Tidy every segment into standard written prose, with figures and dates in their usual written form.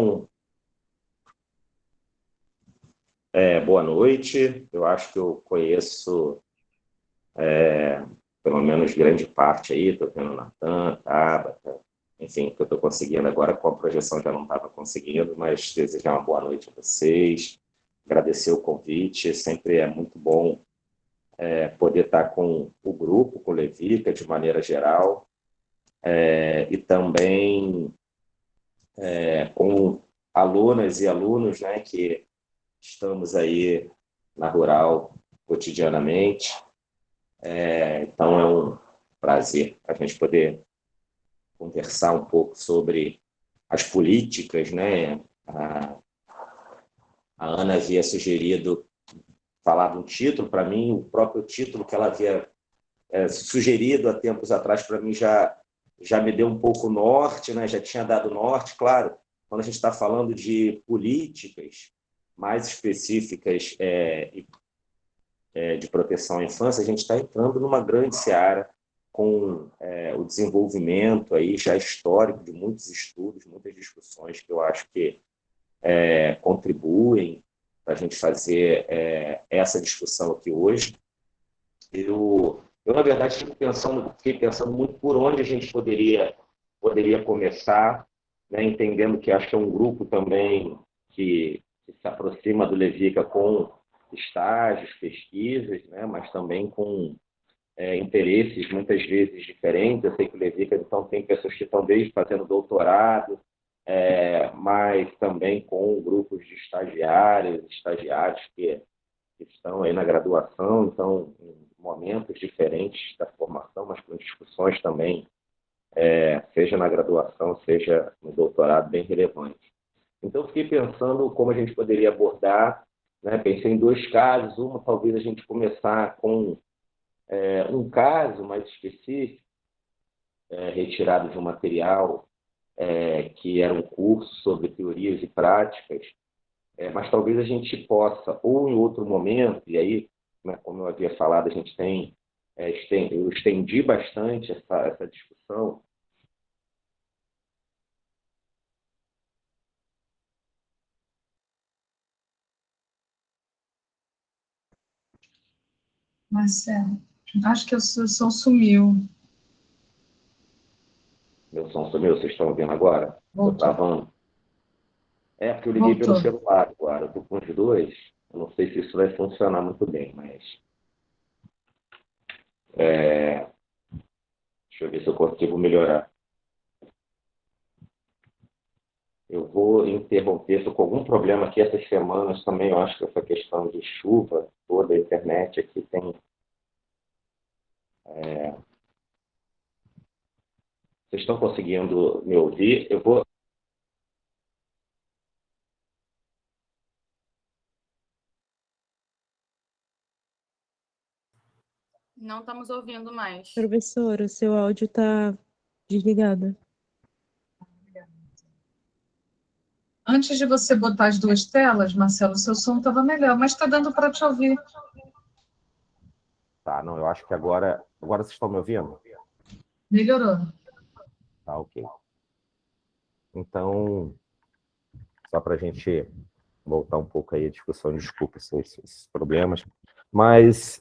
Então, boa noite. Eu acho que eu conheço pelo menos grande parte aí, estou vendo Natan, Tabata, enfim, que eu estou conseguindo agora, com a projeção já não estava conseguindo, mas desejar uma boa noite a vocês, agradecer o convite, sempre é muito bom poder estar com o grupo, com o Levica, de maneira geral, e também com alunas e alunos, né, que estamos aí na Rural cotidianamente. Então é um prazer a gente poder conversar um pouco sobre as políticas, né? A Ana havia sugerido falar de um título, para mim, o próprio título que ela havia sugerido há tempos atrás, para mim já me deu um pouco norte, né? Já tinha dado norte, claro, quando a gente está falando de políticas mais específicas de proteção à infância, a gente está entrando numa grande seara com o desenvolvimento aí já histórico de muitos estudos, muitas discussões que eu acho que contribuem para a gente fazer essa discussão aqui hoje. Na verdade, fiquei pensando muito por onde a gente poderia começar, né, entendendo que acho que é um grupo também que se aproxima do Levica com estágios, pesquisas, né, mas também com interesses muitas vezes diferentes. Eu sei que o Levica, então, tem pessoas que estão desde fazendo doutorado, mas também com grupos de estagiários que estão aí na graduação, então, em momentos diferentes da formação, mas com discussões também, seja na graduação, seja no doutorado, bem relevantes. Então, fiquei pensando como a gente poderia abordar, né? Pensei em dois casos. Uma, talvez a gente começar com um caso mais específico, retirado de um material que era um curso sobre teorias e práticas, mas talvez a gente possa, ou em outro momento, e aí, né, como eu havia falado, a gente eu estendi bastante essa discussão. Marcelo, acho que o seu som sumiu. Meu som sumiu, vocês estão ouvindo agora? Voltou. Eu estava... porque eu liguei pelo celular agora, eu estou com os dois, eu não sei se isso vai funcionar muito bem, mas... deixa eu ver se eu consigo melhorar. Eu vou interromper, estou com algum problema aqui essas semanas também, eu acho que essa questão de chuva, toda a internet aqui tem... Vocês estão conseguindo me ouvir? Eu vou... Não estamos ouvindo mais. Professor, o seu áudio está desligado. Antes de você botar as duas telas, Marcelo, o seu som estava melhor, mas está dando para te ouvir. Tá, não, eu acho que agora vocês estão me ouvindo? Melhorou. Tá, ok. Então, só para a gente voltar um pouco aí a discussão, desculpa esses problemas, mas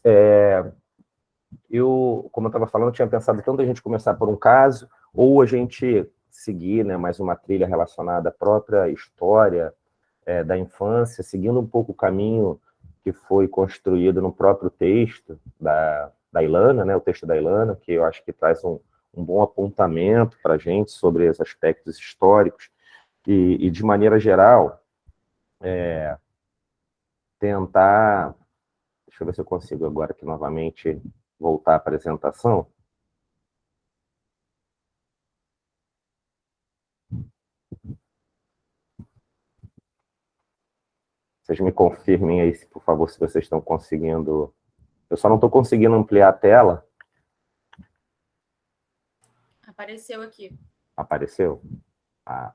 como eu estava falando, eu tinha pensado tanto a gente começar por um caso, ou a gente seguir, né, mais uma trilha relacionada à própria história da infância, seguindo um pouco o caminho que foi construído no próprio texto da Ilana, né, o texto da Ilana, que eu acho que traz um bom apontamento para a gente sobre os aspectos históricos, e de maneira geral, tentar... Deixa eu ver se eu consigo agora aqui novamente voltar à apresentação. Vocês me confirmem aí, por favor, se vocês estão conseguindo... Eu só não estou conseguindo ampliar a tela. Apareceu aqui. Apareceu? Ah.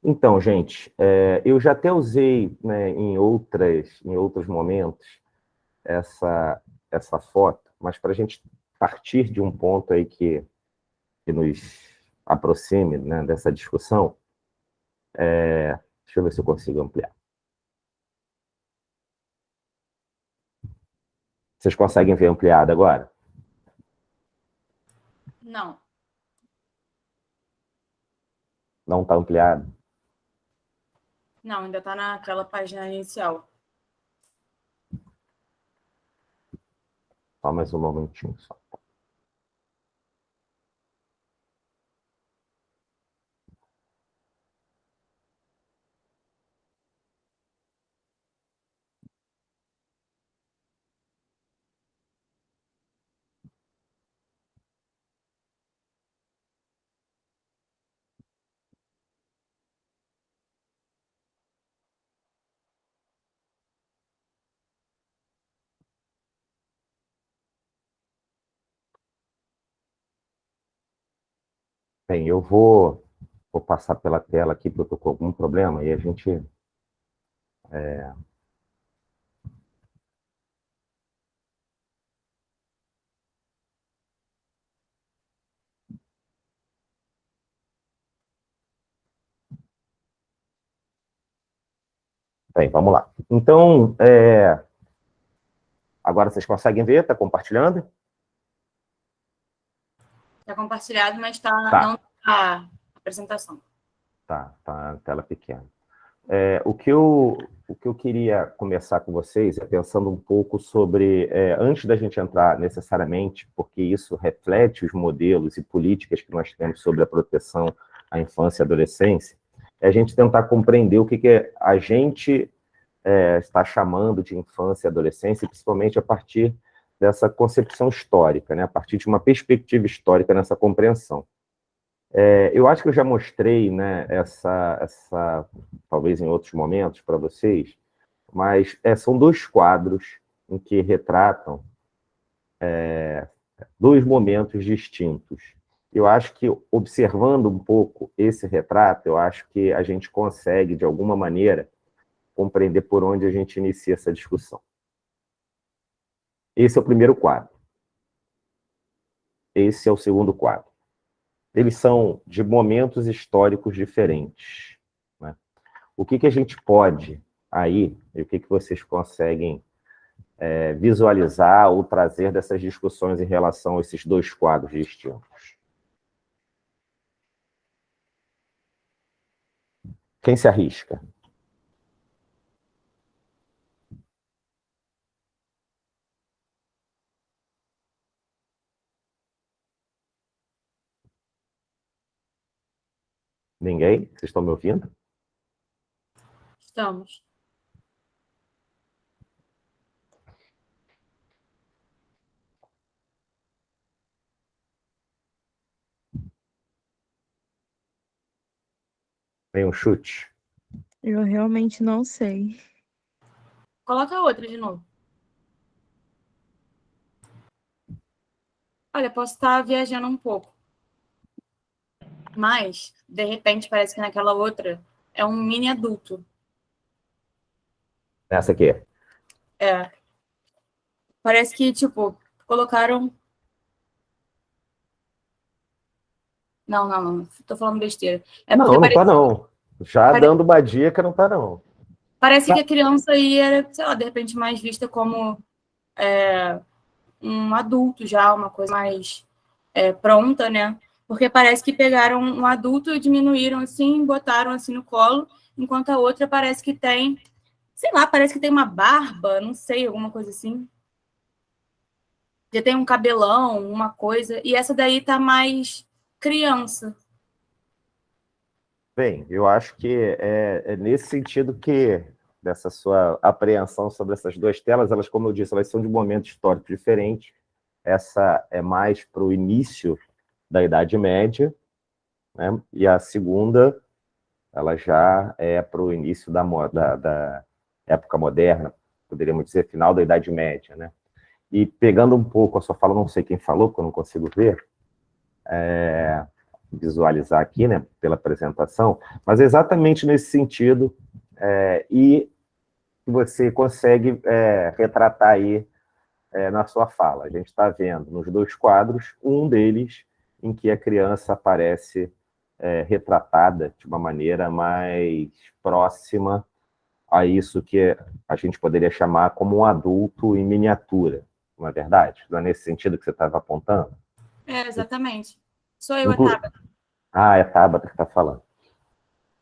Então, gente, eu já até usei, né, em outros momentos essa foto, mas para a gente partir de um ponto aí que nos aproxime, né, dessa discussão, Deixa eu ver se eu consigo ampliar. Vocês conseguem ver ampliado agora? Não. Não está ampliado? Não, ainda está naquela página inicial. Só mais um momentinho só. Bem, eu vou passar pela tela aqui, porque eu estou com algum problema, e a gente... Bem, vamos lá. Então, agora vocês conseguem ver? Está compartilhando? Está compartilhado, mas Tá. não está a apresentação. Tá a tela pequena. O que eu queria começar com vocês é pensando um pouco sobre, antes da gente entrar necessariamente, porque isso reflete os modelos e políticas que nós temos sobre a proteção à infância e adolescência, é a gente tentar compreender o que a gente está chamando de infância e adolescência, principalmente a partir dessa concepção histórica, né? A partir de uma perspectiva histórica nessa compreensão. Eu acho que eu já mostrei, né, talvez em outros momentos para vocês, mas são dois quadros em que retratam dois momentos distintos. Eu acho que, observando um pouco esse retrato, eu acho que a gente consegue, de alguma maneira, compreender por onde a gente inicia essa discussão. Esse é o primeiro quadro. Esse é o segundo quadro. Eles são de momentos históricos diferentes, né? O que a gente pode aí, e o que vocês conseguem visualizar ou trazer dessas discussões em relação a esses dois quadros distintos? Quem se arrisca? Ninguém? Vocês estão me ouvindo? Estamos. Tem um chute? Eu realmente não sei. Coloca a outra de novo. Olha, posso estar viajando um pouco. Mas, de repente, parece que naquela outra é um mini adulto. Essa aqui. Parece que, tipo, colocaram... Não. Tô falando besteira. Não tá não. Já dando uma dica, não tá não. Parece que a criança aí era, sei lá, de repente mais vista como um adulto já, uma coisa mais pronta, né? Porque parece que pegaram um adulto e diminuíram assim, botaram assim no colo, enquanto a outra parece que tem, sei lá, parece que tem uma barba, não sei, alguma coisa assim. Já tem um cabelão, uma coisa, e essa daí tá mais criança. Bem, eu acho que é nesse sentido que, dessa sua apreensão sobre essas duas telas, elas, como eu disse, elas são de momentos históricos diferentes. Essa é mais para o início da Idade Média, né? E a segunda, ela já é para o início da época moderna, poderíamos dizer, final da Idade Média, né? E pegando um pouco a sua fala, não sei quem falou, porque eu não consigo ver, visualizar aqui, né, pela apresentação, mas exatamente nesse sentido, e você consegue retratar aí na sua fala. A gente está vendo nos dois quadros, um deles em que a criança aparece retratada de uma maneira mais próxima a isso que a gente poderia chamar como um adulto em miniatura, não é verdade? Não é nesse sentido que você estava apontando? Exatamente. Sou eu, a Tabata. Ah, é a Tabata que está falando.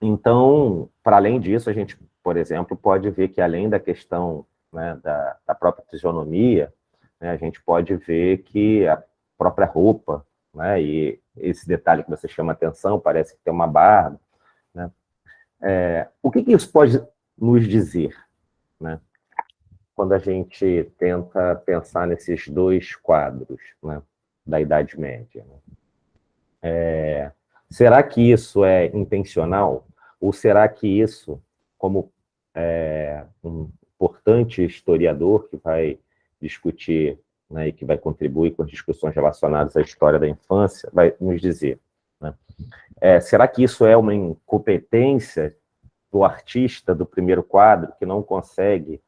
Então, para além disso, a gente, por exemplo, pode ver que além da questão, né, da própria fisionomia, né, a gente pode ver que a própria roupa, né, e esse detalhe que você chama atenção, parece que tem uma barba, né? O que isso pode nos dizer, né, quando a gente tenta pensar nesses dois quadros, né, da Idade Média? Né? Será que isso é intencional? Ou será que isso, como um importante historiador que vai discutir, né, e que vai contribuir com as discussões relacionadas à história da infância, vai nos dizer, né? Será que isso é uma incompetência do artista do primeiro quadro, que não consegue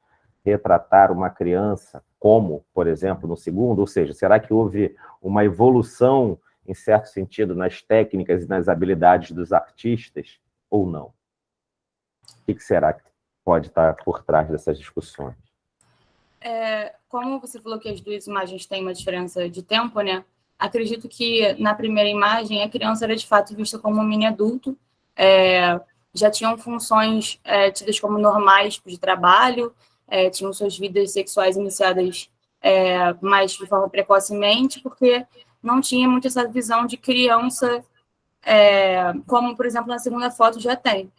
retratar uma criança como, por exemplo, no segundo? Ou seja, será que houve uma evolução, em certo sentido, nas técnicas e nas habilidades dos artistas, ou não? O que será que pode estar por trás dessas discussões? Como você falou que as duas imagens têm uma diferença de tempo, né? Acredito que na primeira imagem a criança era de fato vista como um mini adulto, já tinham funções tidas como normais de trabalho, tinham suas vidas sexuais iniciadas mais de forma precocemente, porque não tinha muito essa visão de criança, como, por exemplo, na segunda foto já tem,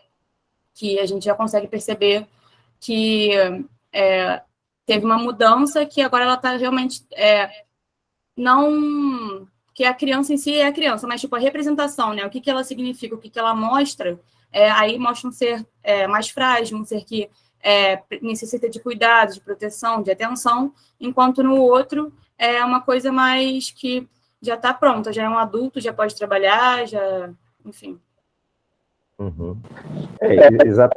que a gente já consegue perceber que teve uma mudança, que agora ela está realmente... não que a criança em si é a criança, mas tipo a representação, né? O que ela significa, o que ela mostra, aí mostra um ser mais frágil, um ser que necessita de cuidado, de proteção, de atenção, enquanto no outro é uma coisa mais que já está pronta, já é um adulto, já pode trabalhar, já, enfim. Uhum. É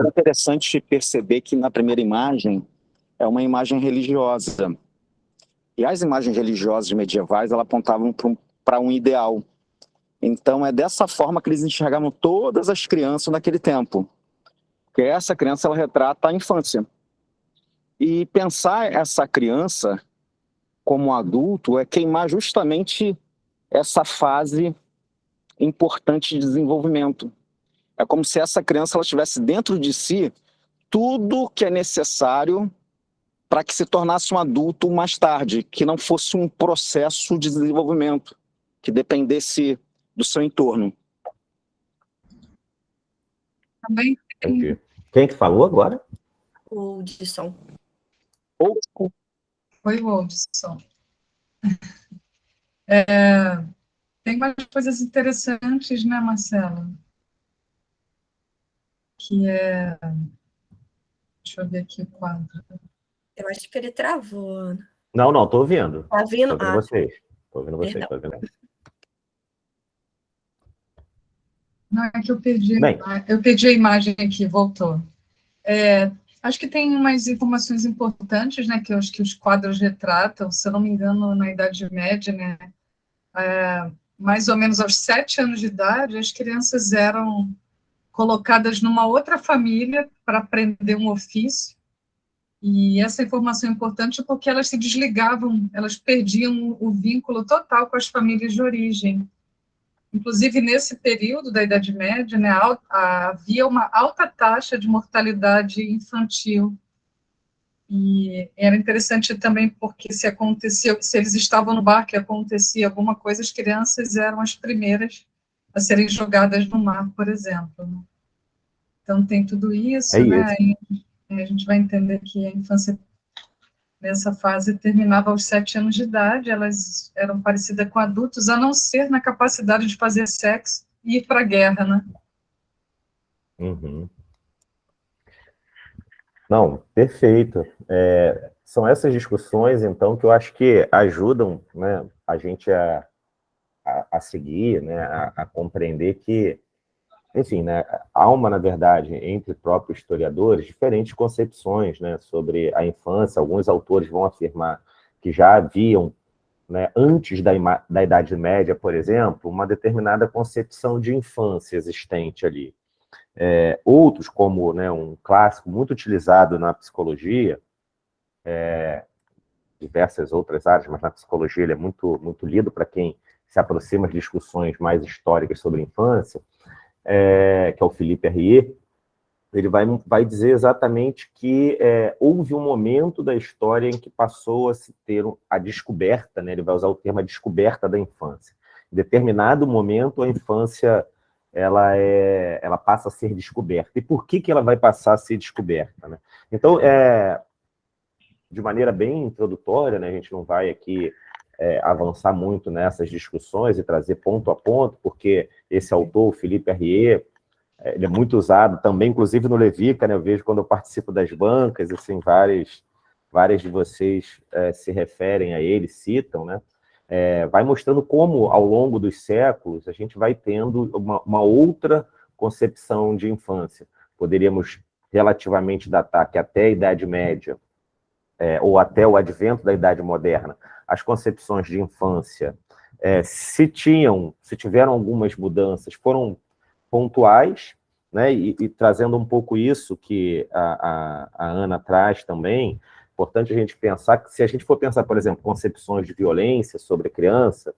interessante perceber que na primeira imagem é uma imagem religiosa. E as imagens religiosas medievais, elas apontavam para um ideal. Então, é dessa forma que eles enxergavam todas as crianças naquele tempo. Porque essa criança, ela retrata a infância. E pensar essa criança como adulto é queimar justamente essa fase importante de desenvolvimento. É como se essa criança ela tivesse dentro de si tudo que é necessário para que se tornasse um adulto mais tarde, que não fosse um processo de desenvolvimento, que dependesse do seu entorno. Também Entendi. Quem que falou agora? O Disson. foi o Oldson. Tem umas coisas interessantes, né, Marcelo? Que deixa eu ver aqui o quadro. Eu acho que ele travou. Não, estou ouvindo. Tá vindo? Estou ouvindo vocês. Estou ouvindo vocês. Perdão. Tô ouvindo. Não, é que eu perdi a imagem aqui, voltou. Acho que tem umas informações importantes, né, que eu acho que os quadros retratam, se eu não me engano, na Idade Média, né, mais ou menos aos 7 anos de idade, as crianças eram colocadas numa outra família para aprender um ofício, e essa informação é importante porque elas se desligavam, elas perdiam o vínculo total com as famílias de origem. Inclusive, nesse período da Idade Média, né, havia uma alta taxa de mortalidade infantil. E era interessante também porque se eles estavam no barco e acontecia alguma coisa, as crianças eram as primeiras a serem jogadas no mar, por exemplo. Né? Então, tem tudo isso, né? E a gente vai entender que a infância, nessa fase, terminava aos 7 anos de idade, elas eram parecidas com adultos, a não ser na capacidade de fazer sexo e ir para a guerra, né? Uhum. Não, perfeito. São essas discussões, então, que eu acho que ajudam, né, a gente a seguir, né, a compreender que, enfim, né, há uma, na verdade, entre próprios historiadores, diferentes concepções, né, sobre a infância. Alguns autores vão afirmar que já haviam né, antes da Idade Média, por exemplo, uma determinada concepção de infância existente ali. Outros, como, né, um clássico muito utilizado na psicologia, diversas outras áreas, mas na psicologia ele é muito, muito lido para quem se aproxima de discussões mais históricas sobre a infância, que é o Philippe Herrier. Ele vai dizer exatamente que houve um momento da história em que passou a se ter a descoberta, né? Ele vai usar o termo a descoberta da infância. Em determinado momento, a infância ela passa a ser descoberta. E por que ela vai passar a ser descoberta, né? Então, de maneira bem introdutória, né? A gente não vai aqui avançar muito nessas discussões e trazer ponto a ponto, porque esse autor, o Philippe Herrier, ele é muito usado também, inclusive no Levica, né? Eu vejo quando eu participo das bancas, assim, várias de vocês se referem a ele, citam, né? Vai mostrando como, ao longo dos séculos, a gente vai tendo uma outra concepção de infância. Poderíamos relativamente datar que até a Idade Média, ou até o advento da Idade Moderna, as concepções de infância, se tiveram algumas mudanças, foram pontuais, né? E trazendo um pouco isso que a Ana traz também, importante a gente pensar que, se a gente for pensar, por exemplo, concepções de violência sobre a criança,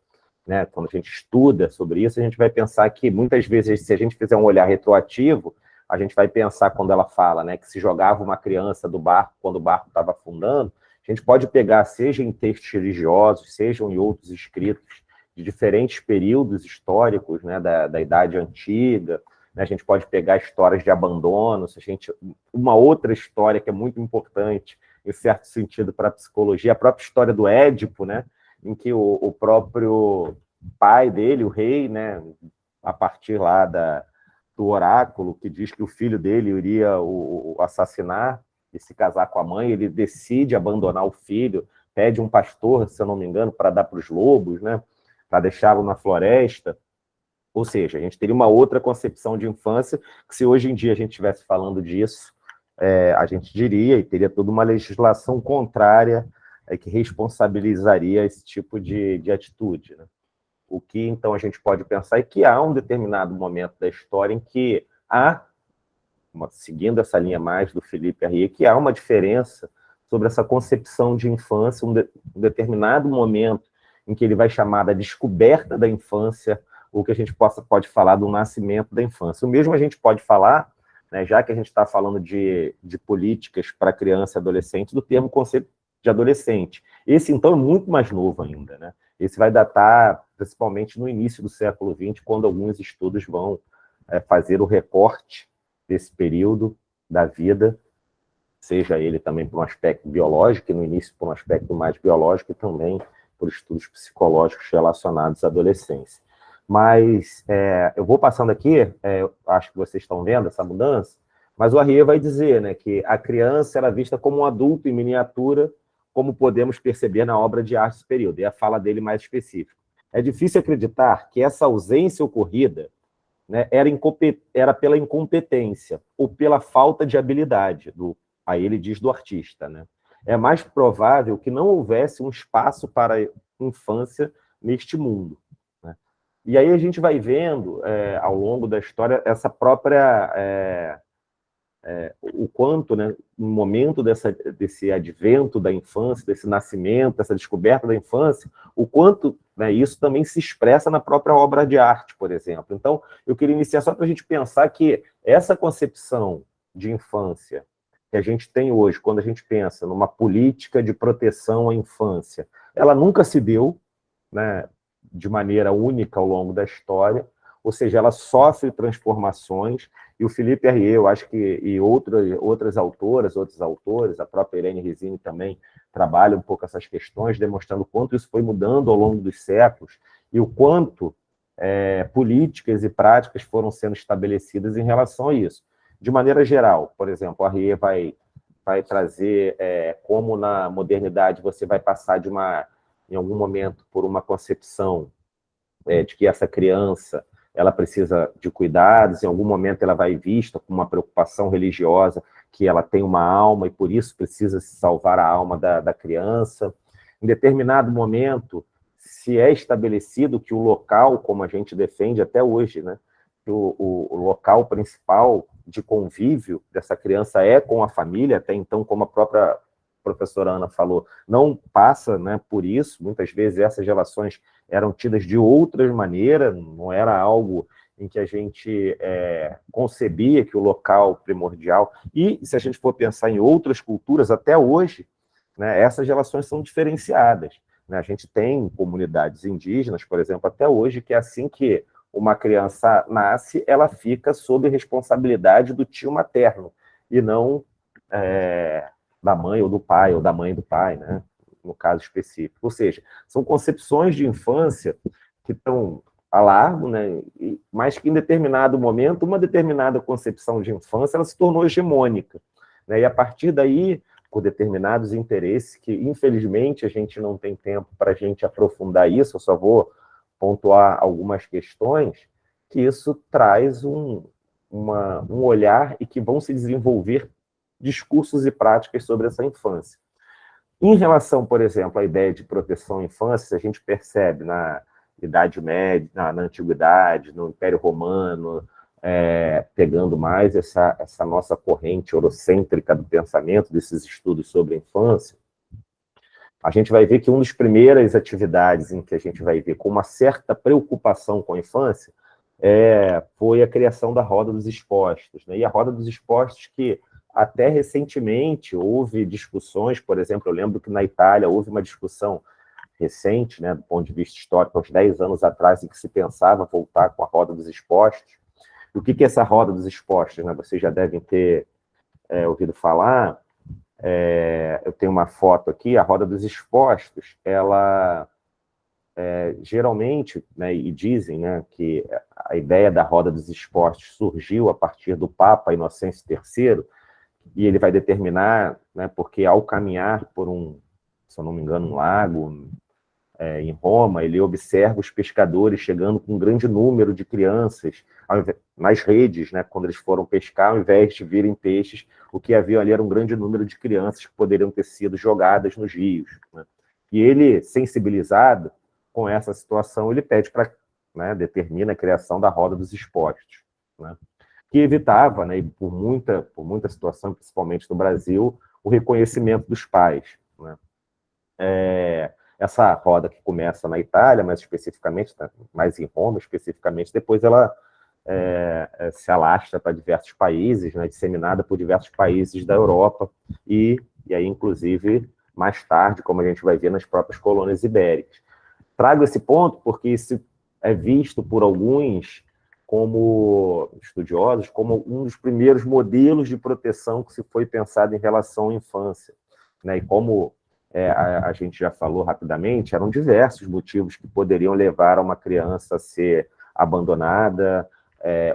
né? Quando a gente estuda sobre isso, a gente vai pensar que, muitas vezes, se a gente fizer um olhar retroativo, a gente vai pensar, quando ela fala, né, que se jogava uma criança do barco quando o barco estava afundando, a gente pode pegar, seja em textos religiosos, sejam em outros escritos, de diferentes períodos históricos, né, da Idade Antiga, né, a gente pode pegar histórias de abandono, uma outra história que é muito importante, em certo sentido, para a psicologia, a própria história do Édipo, né, em que o próprio pai dele, o rei, né, a partir lá do oráculo, que diz que o filho dele iria o assassinar e se casar com a mãe, ele decide abandonar o filho, pede um pastor, se eu não me engano, para dar para os lobos, né, para deixá-lo na floresta. Ou seja, a gente teria uma outra concepção de infância, que, se hoje em dia a gente estivesse falando disso, a gente diria, e teria toda uma legislação contrária que responsabilizaria esse tipo de atitude, né? O que, então, a gente pode pensar é que há um determinado momento da história em que seguindo essa linha mais do Philippe Herrier, que há uma diferença sobre essa concepção de infância, um determinado momento em que ele vai chamar da descoberta da infância, ou que a gente pode falar do nascimento da infância. O mesmo a gente pode falar, né, já que a gente está falando de políticas para criança e adolescente, do termo conceito de adolescente. Esse, então, é muito mais novo ainda, né? Esse vai datar principalmente no início do século XX, quando alguns estudos vão fazer o recorte desse período da vida, seja ele também por um aspecto biológico, e no início por um aspecto mais biológico, e também por estudos psicológicos relacionados à adolescência. Mas eu vou passando aqui, acho que vocês estão vendo essa mudança, mas o Herrier vai dizer, né, que a criança era vista como um adulto em miniatura, como podemos perceber na obra de arte desse período, e a fala dele mais específica. É difícil acreditar que essa ausência ocorrida, né, era pela incompetência ou pela falta de habilidade, aí ele diz do artista, né? É mais provável que não houvesse um espaço para a infância neste mundo, né? E aí a gente vai vendo, ao longo da história, essa própria... o quanto, né, no momento desse advento da infância, desse nascimento, dessa descoberta da infância, o quanto, né, isso também se expressa na própria obra de arte, por exemplo. Então, eu queria iniciar só para a gente pensar que essa concepção de infância que a gente tem hoje, quando a gente pensa numa política de proteção à infância, ela nunca se deu, né, de maneira única ao longo da história, ou seja, ela sofre transformações, e o Philippe Herrier, eu acho que, e outras autoras, outros autores, a própria Irene Rizzini também trabalha um pouco essas questões, demonstrando o quanto isso foi mudando ao longo dos séculos, e o quanto políticas e práticas foram sendo estabelecidas em relação a isso. De maneira geral, por exemplo, o Herrier vai trazer como na modernidade você vai passar em algum momento, por uma concepção de que essa criança ela precisa de cuidados, em algum momento ela vai vista com uma preocupação religiosa, que ela tem uma alma e por isso precisa se salvar a alma da criança. Em determinado momento, se é estabelecido que o local, como a gente defende até hoje, né, que o local principal de convívio dessa criança é com a família, até então, como a própria professora Ana falou, não passa, né, por isso. Muitas vezes essas relações eram tidas de outras maneiras, não era algo em que a gente concebia que o local primordial... E se a gente for pensar em outras culturas, até hoje, né, essas relações são diferenciadas. Né? A gente tem comunidades indígenas, por exemplo, até hoje, que é assim que uma criança nasce, ela fica sob responsabilidade do tio materno, e não da mãe ou do pai, ou da mãe do pai, né? No caso específico. Ou seja, são concepções de infância que estão a largo, né? Mas que em determinado momento, uma determinada concepção de infância, ela se tornou hegemônica. Né? E a partir daí, por determinados interesses, que infelizmente a gente não tem tempo para a gente aprofundar isso, eu só vou pontuar algumas questões, que isso traz um olhar e que vão se desenvolver discursos e práticas sobre essa infância. Em relação, por exemplo, à ideia de proteção à infância, a gente percebe na Idade Média, na Antiguidade, no Império Romano, pegando mais essa nossa corrente eurocêntrica do pensamento, desses estudos sobre a infância, a gente vai ver que uma das primeiras atividades em que a gente vai ver com uma certa preocupação com a infância foi a criação da Roda dos Expostos. Né? E a Roda dos Expostos que até recentemente houve discussões, por exemplo, eu lembro que na Itália houve uma discussão recente, né, do ponto de vista histórico, uns 10 anos atrás, em que se pensava voltar com a Roda dos Expostos. E o que é essa Roda dos Expostos? Né? Vocês já devem ter ouvido falar. Eu tenho uma foto aqui, a Roda dos Expostos, ela geralmente, né, e dizem, né, que a ideia da Roda dos Expostos surgiu a partir do Papa Inocêncio III, e ele vai determinar, né, porque ao caminhar por se eu não me engano, um lago em Roma, ele observa os pescadores chegando com um grande número de crianças nas redes, né, quando eles foram pescar, ao invés de virem peixes, o que havia ali era um grande número de crianças que poderiam ter sido jogadas nos rios. Né? E ele, sensibilizado com essa situação, ele pede para, né, determina a criação da Roda dos Expostos, né? Que evitava, né, por muita situação, principalmente no Brasil, o reconhecimento dos pais. Né? Essa roda que começa na Itália, mais especificamente, mais em Roma, especificamente, depois ela se alastra para diversos países, né, disseminada por diversos países da Europa, e aí, inclusive, mais tarde, como a gente vai ver, nas próprias colônias ibéricas. Trago esse ponto porque isso é visto por alguns como estudiosos, como um dos primeiros modelos de proteção que se foi pensado em relação à infância. Né? E como a gente já falou rapidamente, eram diversos motivos que poderiam levar a uma criança a ser abandonada,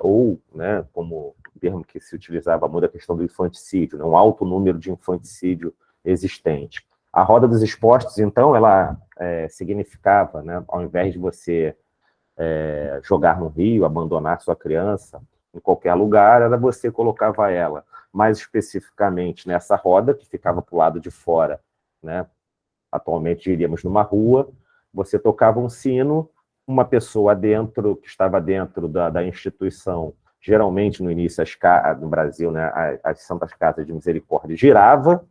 ou, né, como o termo que se utilizava muito, a questão do infanticídio, né, um alto número de infanticídio existente. A Roda dos Expostos, então, ela significava, né, ao invés de você jogar no rio, abandonar sua criança em qualquer lugar, era você colocava ela, mais especificamente nessa roda, que ficava para o lado de fora, né? Atualmente diríamos numa rua, você tocava um sino, uma pessoa dentro, que estava dentro da instituição, geralmente no início no Brasil, né, as Santas Casas de Misericórdia, girava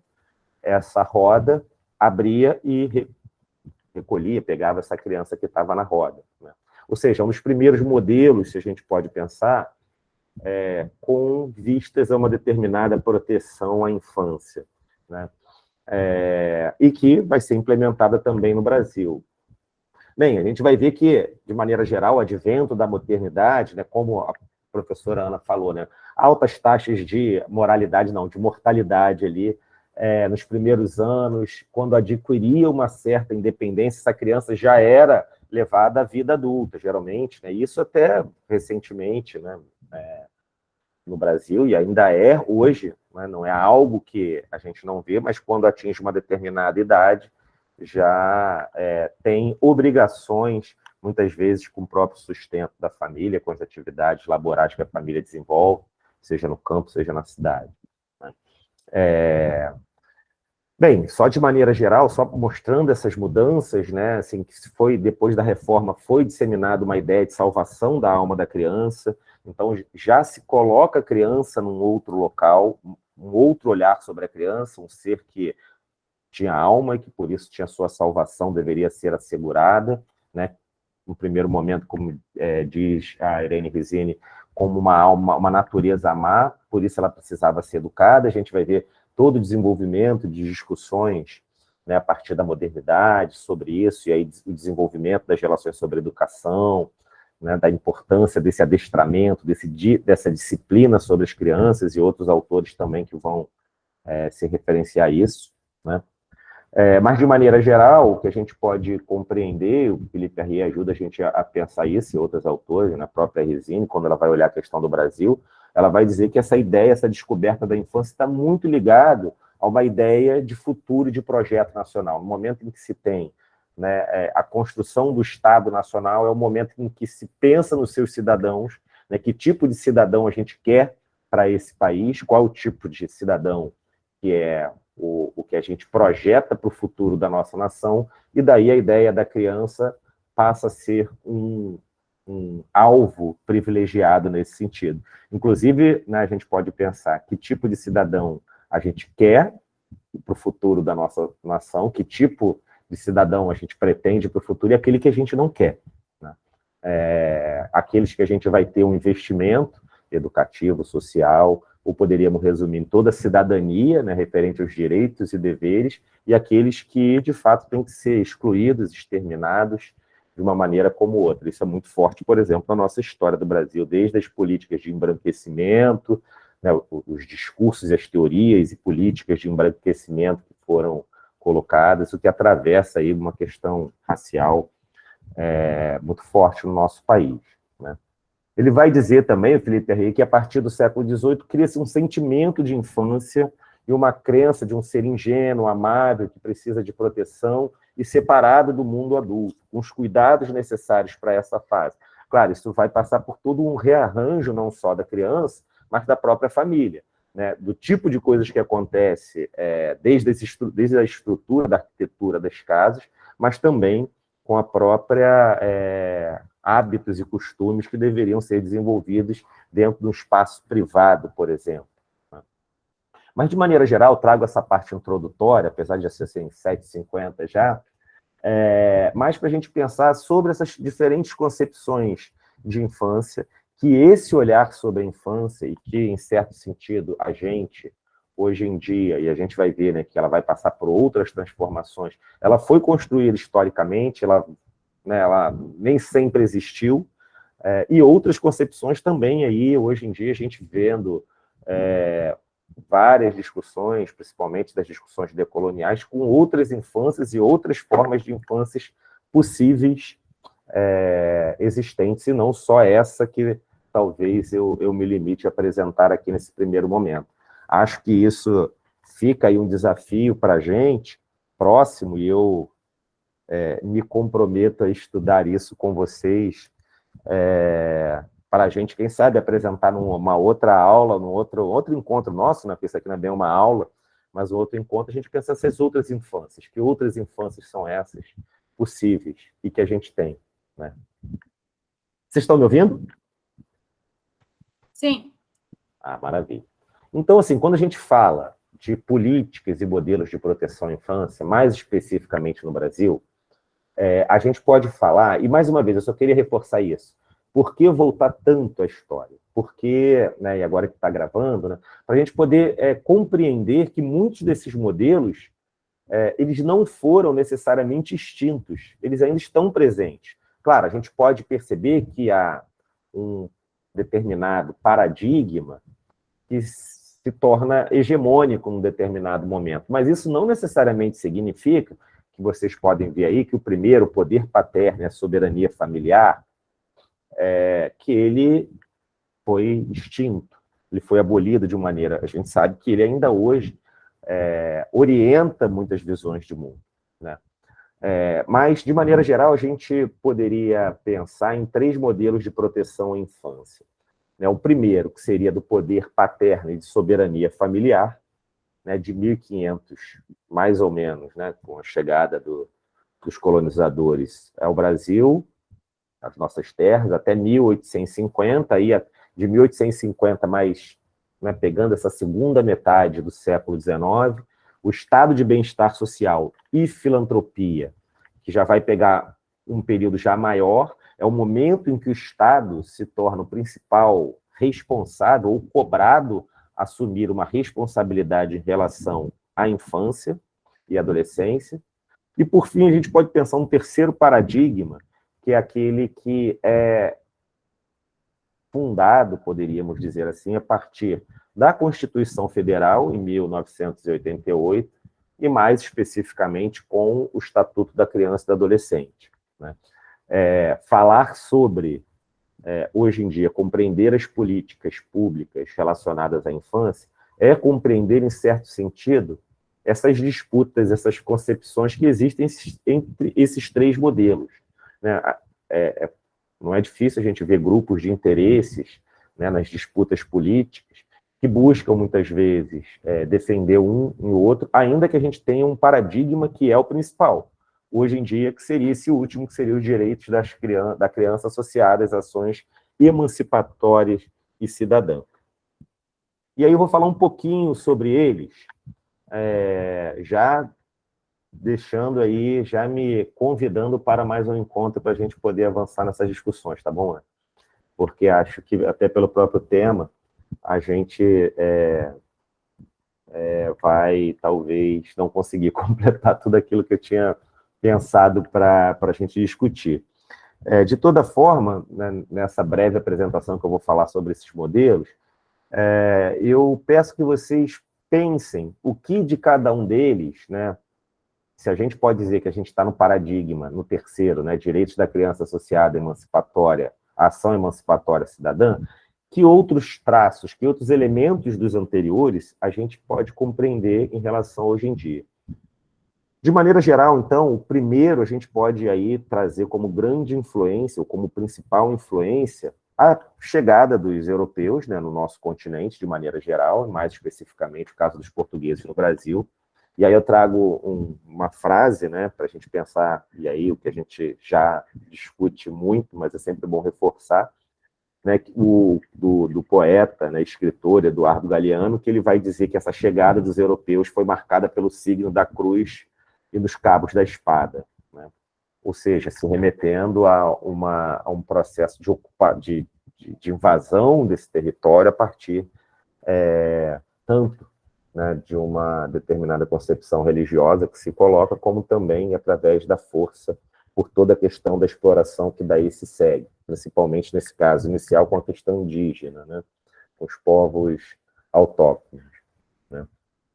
essa roda, abria e recolhia, pegava essa criança que estava na roda. Né? Ou seja, um dos primeiros modelos, se a gente pode pensar, com vistas a uma determinada proteção à infância, né? E que vai ser implementada também no Brasil. Bem, a gente vai ver que, de maneira geral, o advento da modernidade, né, como a professora Ana falou, né, altas taxas de de mortalidade ali, nos primeiros anos, quando adquiria uma certa independência, essa criança já era levada à vida adulta, geralmente, né, isso até recentemente, né, no Brasil, e ainda é hoje, né, não é algo que a gente não vê, mas quando atinge uma determinada idade, já tem obrigações, muitas vezes com o próprio sustento da família, com as atividades laborais que a família desenvolve, seja no campo, seja na cidade. Né? Bem, só de maneira geral, só mostrando essas mudanças, né, assim, que foi, depois da reforma, foi disseminada uma ideia de salvação da alma da criança, então já se coloca a criança num outro local, um outro olhar sobre a criança, um ser que tinha alma e que, por isso, tinha sua salvação, deveria ser assegurada, né, no primeiro momento, como diz a Irene Rizzini, como uma alma, uma natureza a amar, por isso ela precisava ser educada. A gente vai ver todo o desenvolvimento de discussões, né, a partir da modernidade sobre isso, e aí o desenvolvimento das relações sobre educação, né, da importância desse adestramento, dessa disciplina sobre as crianças, e outros autores também que vão se referenciar a isso, né? Mas, de maneira geral, o que a gente pode compreender, o Felipe Arrier ajuda a gente a pensar isso, e outros autores, na própria Rizzini, quando ela vai olhar a questão do Brasil, ela vai dizer que essa ideia, essa descoberta da infância está muito ligado a uma ideia de futuro de projeto nacional. No momento em que se tem, né, a construção do Estado Nacional, é o momento em que se pensa nos seus cidadãos, né, que tipo de cidadão a gente quer para esse país, qual o tipo de cidadão que é o que a gente projeta para o futuro da nossa nação, e daí a ideia da criança passa a ser um alvo privilegiado nesse sentido. Inclusive, né, a gente pode pensar que tipo de cidadão a gente quer para o futuro da nossa nação, que tipo de cidadão a gente pretende para o futuro, e aquele que a gente não quer, né? Aqueles que a gente vai ter um investimento educativo, social, ou poderíamos resumir em toda a cidadania, né, referente aos direitos e deveres, e aqueles que, de fato, têm que ser excluídos, exterminados, de uma maneira como outra. Isso é muito forte, por exemplo, na nossa história do Brasil, desde as políticas de embranquecimento, né, os discursos e as teorias e políticas de embranquecimento que foram colocadas, o que atravessa aí uma questão racial muito forte no nosso país, né? Ele vai dizer também, o Felipe Arrier, que a partir do século XVIII cria-se um sentimento de infância e uma crença de um ser ingênuo, amável, que precisa de proteção e separado do mundo adulto, com os cuidados necessários para essa fase. Claro, isso vai passar por todo um rearranjo, não só da criança, mas da própria família, né? Do tipo de coisas que acontece desde a estrutura da arquitetura das casas, mas também com a própria hábitos e costumes que deveriam ser desenvolvidos dentro de um espaço privado, por exemplo. Mas, de maneira geral, trago essa parte introdutória, apesar de já ser em 7h50 já, mais para a gente pensar sobre essas diferentes concepções de infância, que esse olhar sobre a infância, e que, em certo sentido, a gente, hoje em dia, e a gente vai ver, né, que ela vai passar por outras transformações, ela foi construída historicamente, ela nem sempre existiu, e outras concepções também aí, hoje em dia, a gente vendo várias discussões, principalmente das discussões decoloniais, com outras infâncias e outras formas de infâncias possíveis existentes, e não só essa que talvez eu me limite a apresentar aqui nesse primeiro momento. Acho que isso fica aí um desafio para a gente, próximo, e eu me comprometo a estudar isso com vocês, para a gente, quem sabe, apresentar numa outra aula, num outro encontro nosso, né? Porque isso aqui não é bem uma aula, mas um outro encontro, a gente pensa essas outras infâncias, que outras infâncias são essas possíveis e que a gente tem, né? Vocês estão me ouvindo? Sim. Ah, maravilha. Então, assim, quando a gente fala de políticas e modelos de proteção à infância, mais especificamente no Brasil, a gente pode falar, e mais uma vez, eu só queria reforçar isso, por que voltar tanto à história? Porque, né, e agora que está gravando, né, para a gente poder compreender que muitos desses modelos, eles não foram necessariamente extintos, eles ainda estão presentes. Claro, a gente pode perceber que há um determinado paradigma que se torna hegemônico num determinado momento, mas isso não necessariamente significa que vocês podem ver aí, que o primeiro, poder paterno e a soberania familiar, que ele foi extinto, ele foi abolido de uma maneira, a gente sabe que ele ainda hoje orienta muitas visões de mundo, né? Mas, de maneira geral, a gente poderia pensar em 3 modelos de proteção à infância, né? O primeiro, que seria do poder paterno e de soberania familiar, né, de 1500, mais ou menos, né, com a chegada dos colonizadores ao Brasil, as nossas terras, até 1850, aí de 1850 mais, né, pegando essa segunda metade do século XIX, o estado de bem-estar social e filantropia, que já vai pegar um período já maior, é o momento em que o Estado se torna o principal responsável ou cobrado a assumir uma responsabilidade em relação à infância e adolescência. E, por fim, a gente pode pensar um terceiro paradigma, que é aquele que é fundado, poderíamos dizer assim, a partir da Constituição Federal, em 1988, e mais especificamente com o Estatuto da Criança e do Adolescente, né? Falar sobre, hoje em dia, compreender as políticas públicas relacionadas à infância é compreender, em certo sentido, essas disputas, essas concepções que existem entre esses três modelos, né? Não é difícil a gente ver grupos de interesses, né, nas disputas políticas que buscam, muitas vezes, defender um e o outro, ainda que a gente tenha um paradigma que é o principal, hoje em dia, que seria esse último, que seria os direitos da criança associadas às ações emancipatórias e cidadãs. E aí eu vou falar um pouquinho sobre eles, já deixando aí, já me convidando para mais um encontro para a gente poder avançar nessas discussões, tá bom? Porque acho que, até pelo próprio tema, a gente vai, talvez, não conseguir completar tudo aquilo que eu tinha pensado para a gente discutir. De toda forma, né, nessa breve apresentação que eu vou falar sobre esses modelos, eu peço que vocês pensem o que de cada um deles, né, se a gente pode dizer que a gente está no paradigma, no terceiro, né, direitos da criança associada emancipatória, à ação emancipatória cidadã, que outros traços, que outros elementos dos anteriores a gente pode compreender em relação hoje em dia. De maneira geral, então, o primeiro a gente pode aí trazer como grande influência, ou como principal influência, a chegada dos europeus, né, no nosso continente, de maneira geral, mais especificamente o caso dos portugueses no Brasil. E aí eu trago uma frase, né, para a gente pensar, e aí o que a gente já discute muito, mas é sempre bom reforçar, né, do poeta, né, escritor Eduardo Galeano, que ele vai dizer que essa chegada dos europeus foi marcada pelo signo da cruz e dos cabos da espada, né? Ou seja, se remetendo a um processo de invasão desse território a partir tanto, né, de uma determinada concepção religiosa que se coloca, como também através da força, por toda a questão da exploração que daí se segue, principalmente nesse caso inicial com a questão indígena, né, com os povos autóctonos, né.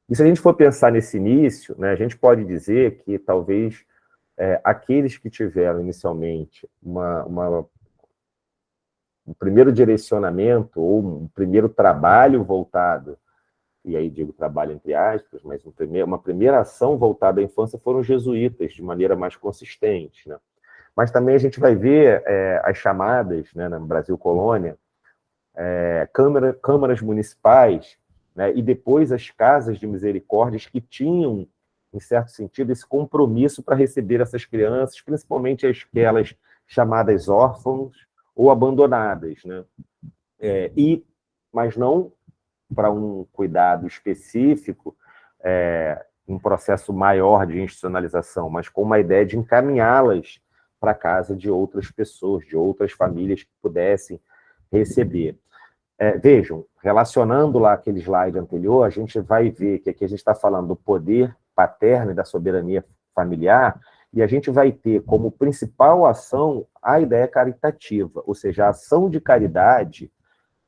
E se a gente for pensar nesse início, né, a gente pode dizer que talvez aqueles que tiveram inicialmente um primeiro direcionamento ou um primeiro trabalho voltado, e aí digo trabalho entre aspas, mas uma primeira ação voltada à infância foram os jesuítas, de maneira mais consistente, né? Mas também a gente vai ver as chamadas, né, no Brasil Colônia, câmaras municipais, né, e depois as casas de misericórdias que tinham, em certo sentido, esse compromisso para receber essas crianças, principalmente aquelas chamadas órfãos ou abandonadas, né? Mas não para um cuidado específico, um processo maior de institucionalização, mas com uma ideia de encaminhá-las para a casa de outras pessoas, de outras famílias que pudessem receber. Vejam, relacionando lá aquele slide anterior, a gente vai ver que aqui a gente está falando do poder paterno e da soberania familiar, e a gente vai ter como principal ação a ideia caritativa, ou seja, a ação de caridade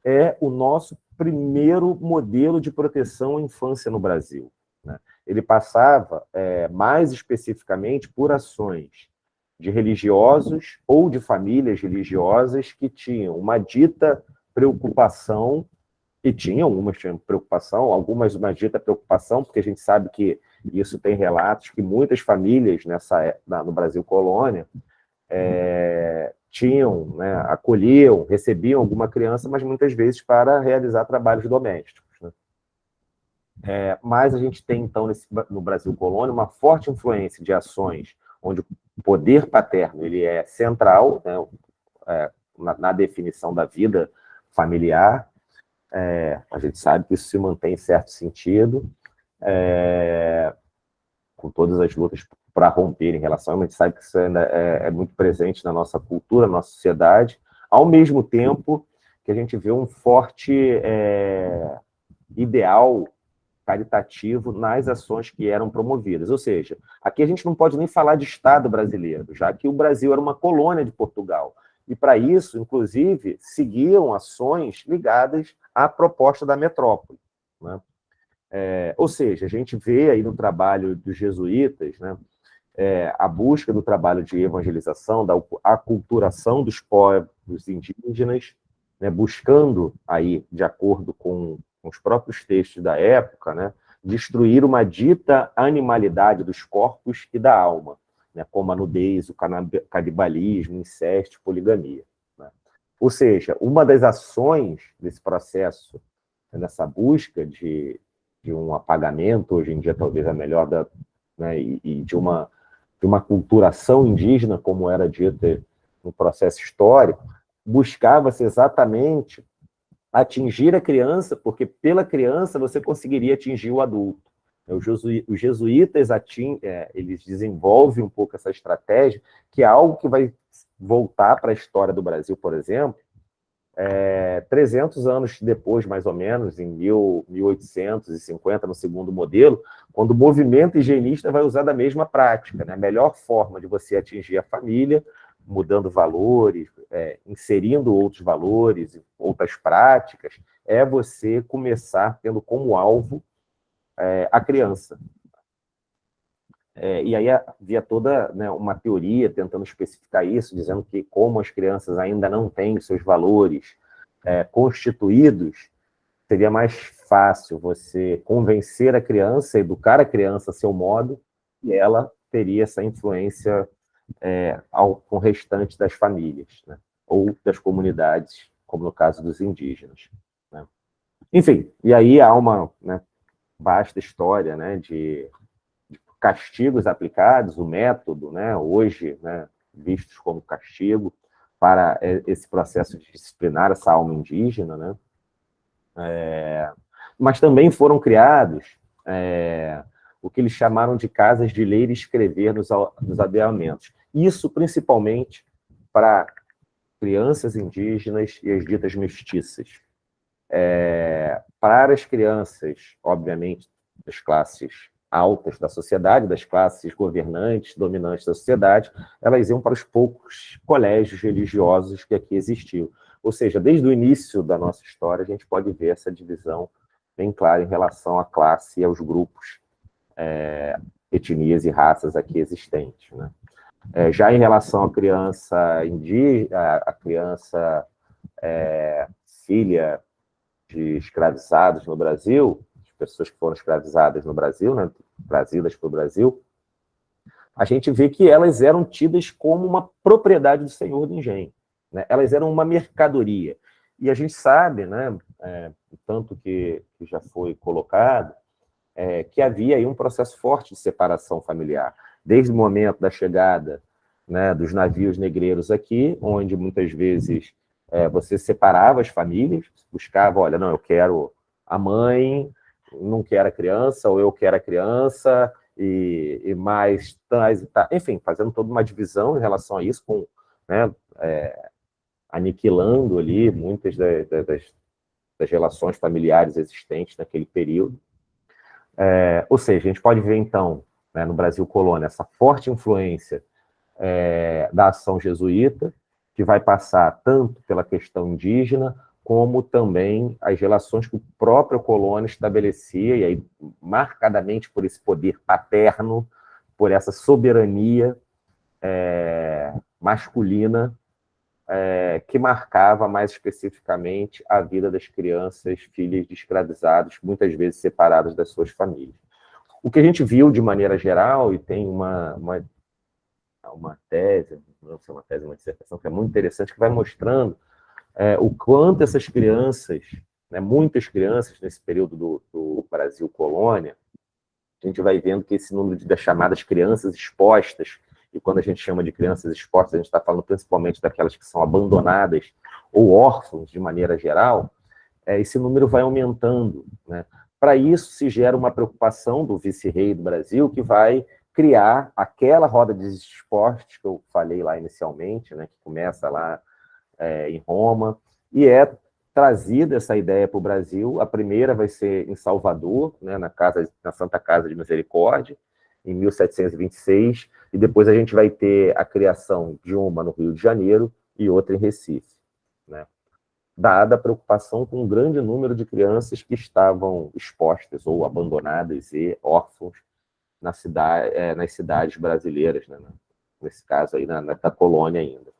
é o nosso primeiro modelo de proteção à infância no Brasil, né? Ele passava, mais especificamente, por ações de religiosos ou de famílias religiosas que tinham uma dita preocupação, e algumas tinham preocupação, algumas uma dita preocupação, porque a gente sabe que isso tem relatos que muitas famílias no Brasil Colônia tinham, né, acolhiam, recebiam alguma criança, mas muitas vezes para realizar trabalhos domésticos, né? Mas a gente tem, então, no Brasil colônia, uma forte influência de ações onde o poder paterno ele é central, né, na definição da vida familiar. A gente sabe que isso se mantém em certo sentido, com todas as lutas para romper em relação, mas a gente sabe que isso ainda é muito presente na nossa cultura, na nossa sociedade, ao mesmo tempo que a gente vê um forte ideal caritativo nas ações que eram promovidas. Ou seja, aqui a gente não pode nem falar de Estado brasileiro, já que o Brasil era uma colônia de Portugal. E, para isso, inclusive, seguiam ações ligadas à proposta da metrópole, né? Ou seja, a gente vê aí no trabalho dos jesuítas, né, a busca do trabalho de evangelização, da aculturação dos povos indígenas, né, buscando aí, de acordo com os próprios textos da época, né, destruir uma dita animalidade dos corpos e da alma, né, como a nudez, o canibalismo, incesto, poligamia, né? Ou seja, uma das ações desse processo, nessa busca de um apagamento, hoje em dia talvez a melhor, né, e de uma culturação indígena, como era dita no processo histórico, buscava-se exatamente atingir a criança, porque pela criança você conseguiria atingir o adulto. Os jesuítas eles desenvolvem um pouco essa estratégia, que é algo que vai voltar para a história do Brasil, por exemplo, 300 anos depois, mais ou menos, em 1850, no segundo modelo, quando o movimento higienista vai usar da mesma prática, né? A melhor forma de você atingir a família, mudando valores, inserindo outros valores, outras práticas, é você começar tendo como alvo a criança. E aí havia toda, né, uma teoria tentando especificar isso, dizendo que como as crianças ainda não têm seus valores constituídos, seria mais fácil você convencer a criança, educar a criança a seu modo, e ela teria essa influência com o restante das famílias, né, ou das comunidades, como no caso dos indígenas, né. Enfim, e aí há uma, né, vasta história, né, de castigos aplicados, o método, né, hoje, né, vistos como castigo para esse processo de disciplinar essa alma indígena, né, mas também foram criados o que eles chamaram de casas de ler e escrever nos aldeamentos. Isso principalmente para crianças indígenas e as ditas mestiças. Para as crianças, obviamente, das classes altas da sociedade, das classes governantes, dominantes da sociedade, elas iam para os poucos colégios religiosos que aqui existiam. Ou seja, desde o início da nossa história, a gente pode ver essa divisão bem clara em relação à classe e aos grupos, etnias e raças aqui existentes, né? Já em relação à criança indígena, a criança filha de escravizados no Brasil, pessoas que foram escravizadas no Brasil, né, trazidas para o Brasil, a gente vê que elas eram tidas como uma propriedade do senhor do engenho, né? Elas eram uma mercadoria. E a gente sabe, né, tanto que já foi colocado, que havia aí um processo forte de separação familiar, desde o momento da chegada, né, dos navios negreiros aqui, onde muitas vezes você separava as famílias, buscava, olha, não, eu quero a mãe, não quero a criança, ou eu quero a criança, e mais, enfim, fazendo toda uma divisão em relação a isso, né, aniquilando ali muitas das relações familiares existentes naquele período. Ou seja, a gente pode ver, então, né, no Brasil colônia, essa forte influência da ação jesuíta, que vai passar tanto pela questão indígena, como também as relações que o próprio colônia estabelecia, e aí marcadamente por esse poder paterno, por essa soberania masculina, que marcava mais especificamente a vida das crianças, filhas de escravizados, muitas vezes separadas das suas famílias. O que a gente viu de maneira geral, e tem uma tese, não sei, uma dissertação que é muito interessante, que vai mostrando o quanto essas crianças, né, muitas crianças nesse período do Brasil colônia, a gente vai vendo que esse número das chamadas crianças expostas, e quando a gente chama de crianças expostas, a gente está falando principalmente daquelas que são abandonadas ou órfãos, de maneira geral, esse número vai aumentando, né? Para isso, se gera uma preocupação do vice-rei do Brasil, que vai criar aquela roda de esportes que eu falei lá inicialmente, né, que começa lá em Roma, e trazida essa ideia para o Brasil. A primeira vai ser em Salvador, né, na Santa Casa de Misericórdia, em 1726, e depois a gente vai ter a criação de uma no Rio de Janeiro e outra em Recife, né? Dada a preocupação com um grande número de crianças que estavam expostas ou abandonadas e órfãos nas cidades brasileiras, né? Nesse caso aí, da colônia ainda.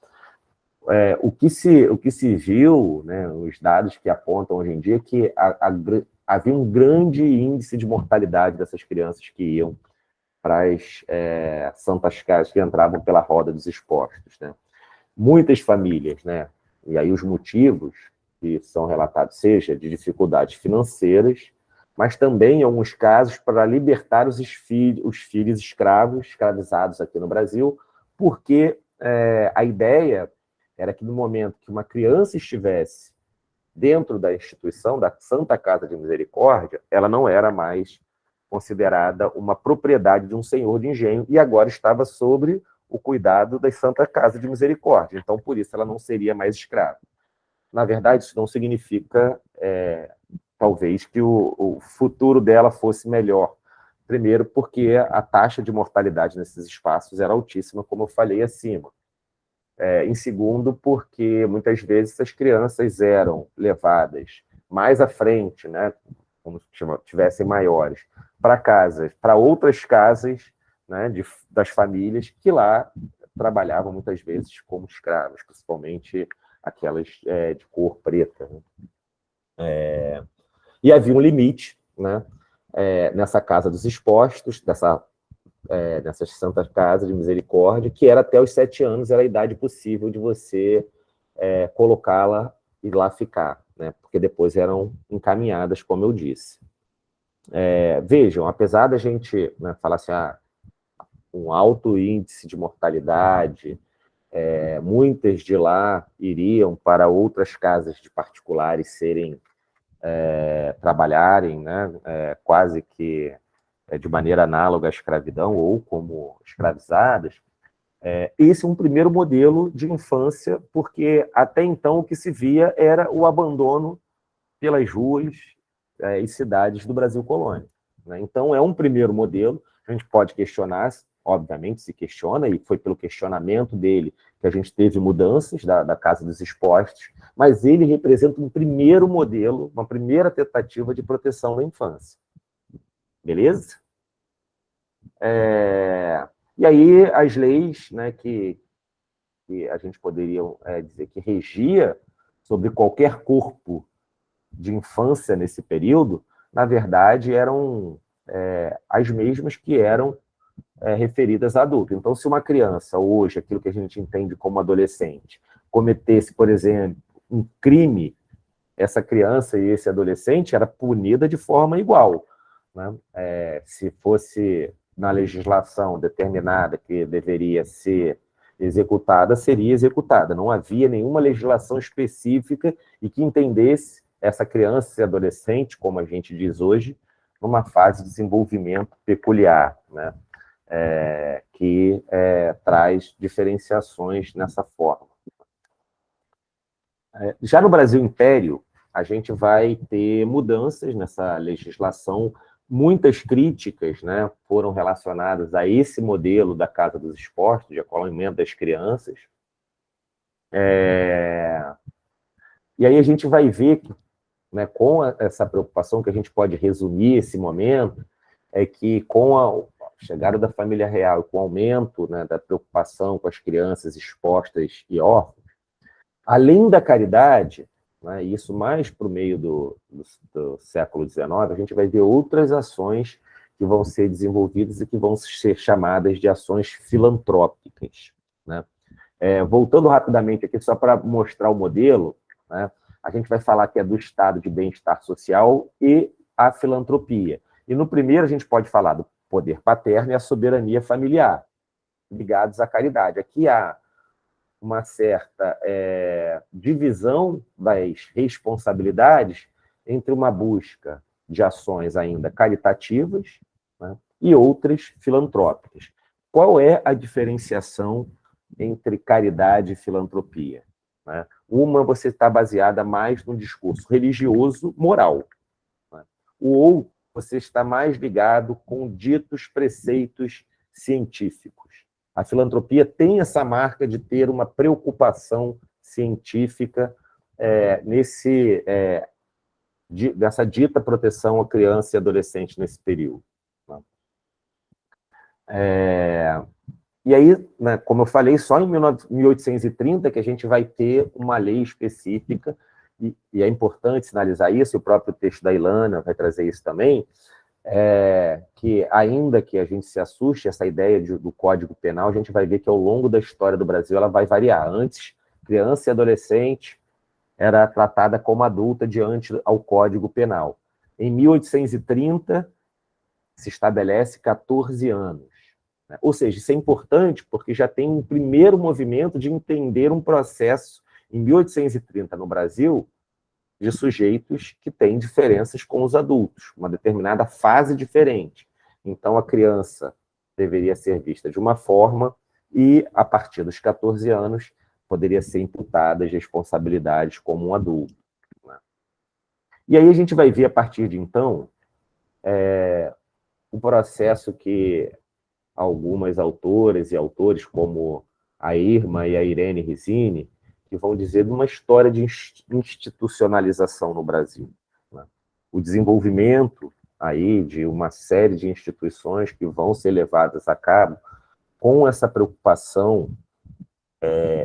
O que se viu, né, os dados que apontam hoje em dia, é que havia um grande índice de mortalidade dessas crianças que iam para as santas casas, que entravam pela roda dos expostos, né? Muitas famílias, né? E aí os motivos que são relatados, seja de dificuldades financeiras, mas também, em alguns casos, para libertar os filhos escravizados aqui no Brasil, porque a ideia era que no momento que uma criança estivesse dentro da instituição, da Santa Casa de Misericórdia, ela não era mais considerada uma propriedade de um senhor de engenho, e agora estava sobre o cuidado da Santa Casa de Misericórdia. Então, por isso, ela não seria mais escrava. Na verdade, isso não significa, talvez, que o futuro dela fosse melhor. Primeiro, porque a taxa de mortalidade nesses espaços era altíssima, como eu falei acima. Em segundo, porque muitas vezes essas crianças eram levadas mais à frente, né, como se tivessem maiores, para outras casas, né, das famílias que lá trabalhavam muitas vezes como escravos, principalmente aquelas de cor preta, né? E havia um limite, né, nessa Casa dos Expostos, nessas Santas Casas de Misericórdia, que era até os 7 anos, era a idade possível de você colocá-la e lá ficar, né, porque depois eram encaminhadas, como eu disse. Vejam, apesar da gente, né, falar assim, um alto índice de mortalidade, muitas de lá iriam para outras casas de particulares trabalharem, né, quase que de maneira análoga à escravidão ou como escravizadas. Esse é um primeiro modelo de infância, porque até então o que se via era o abandono pelas ruas e cidades do Brasil colônia, né? Então, é um primeiro modelo. A gente pode questionar, obviamente se questiona, e foi pelo questionamento dele que a gente teve mudanças da Casa dos Expostos, mas ele representa um primeiro modelo, uma primeira tentativa de proteção da infância. Beleza? E aí, as leis, né, que a gente poderia dizer que regia sobre qualquer corpo de infância nesse período, na verdade, eram as mesmas que eram referidas a adulto. Então, se uma criança, hoje, aquilo que a gente entende como adolescente, cometesse, por exemplo, um crime, essa criança e esse adolescente era punida de forma igual, né? Se fosse na legislação determinada que deveria ser executada, seria executada. Não havia nenhuma legislação específica e que entendesse essa criança e adolescente, como a gente diz hoje, numa fase de desenvolvimento peculiar, né? Que traz diferenciações nessa forma. Já no Brasil Império, a gente vai ter mudanças nessa legislação. Muitas críticas, né, foram relacionadas a esse modelo da Casa dos Expostos, de acolhimento das crianças. E aí a gente vai ver que, né, com essa preocupação, que a gente pode resumir esse momento, é que com a chegada da família real e com o aumento, né, da preocupação com as crianças expostas e órfãos, além da caridade, né, isso mais para o meio do século XIX, a gente vai ver outras ações que vão ser desenvolvidas e que vão ser chamadas de ações filantrópicas, né? Voltando rapidamente aqui, só para mostrar o modelo, né, a gente vai falar que é do estado de bem-estar social e a filantropia. E no primeiro a gente pode falar do poder paterno e a soberania familiar, ligados à caridade. Aqui há uma certa divisão das responsabilidades entre uma busca de ações ainda caritativas, né, e outras filantrópicas. Qual é a diferenciação entre caridade e filantropia? Né? Uma você está baseada mais no discurso religioso, moral. Né? O outro você está mais ligado com ditos preceitos científicos. A filantropia tem essa marca de ter uma preocupação científica dessa dita proteção à criança e adolescente nesse período. E aí, né, como eu falei, só em 1830 que a gente vai ter uma lei específica, e é importante sinalizar isso, e o próprio texto da Ilana vai trazer isso também, que ainda que a gente se assuste, essa ideia do Código Penal, a gente vai ver que ao longo da história do Brasil ela vai variar. Antes, criança e adolescente era tratada como adulta diante ao Código Penal. Em 1830, se estabelece 14 anos. Ou seja, isso é importante porque já tem um primeiro movimento de entender um processo, em 1830, no Brasil, de sujeitos que têm diferenças com os adultos, uma determinada fase diferente. Então, a criança deveria ser vista de uma forma e, a partir dos 14 anos, poderia ser imputada as responsabilidades como um adulto. Né? E aí a gente vai ver, a partir de então, o processo que algumas autoras e autores, como a Irma e a Irene Rizzini, que vão dizer de uma história de institucionalização no Brasil. Né? O desenvolvimento aí de uma série de instituições que vão ser levadas a cabo com essa preocupação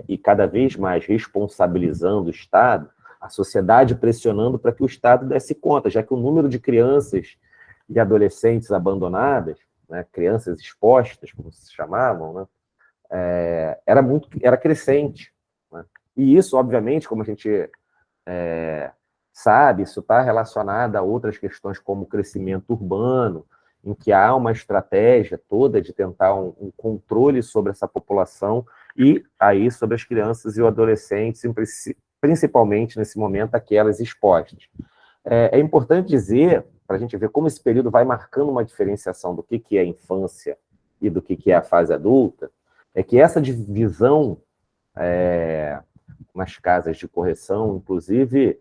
e cada vez mais responsabilizando o Estado, a sociedade pressionando para que o Estado desse conta, já que o número de crianças e adolescentes abandonadas, né, crianças expostas, como se chamavam, né, era crescente. Né? E isso, obviamente, como a gente sabe, isso está relacionado a outras questões como o crescimento urbano, em que há uma estratégia toda de tentar um controle sobre essa população e aí sobre as crianças e os adolescentes, principalmente nesse momento, aquelas expostas. É importante dizer, para a gente ver como esse período vai marcando uma diferenciação do que é a infância e do que é a fase adulta, é que essa divisão nas casas de correção, inclusive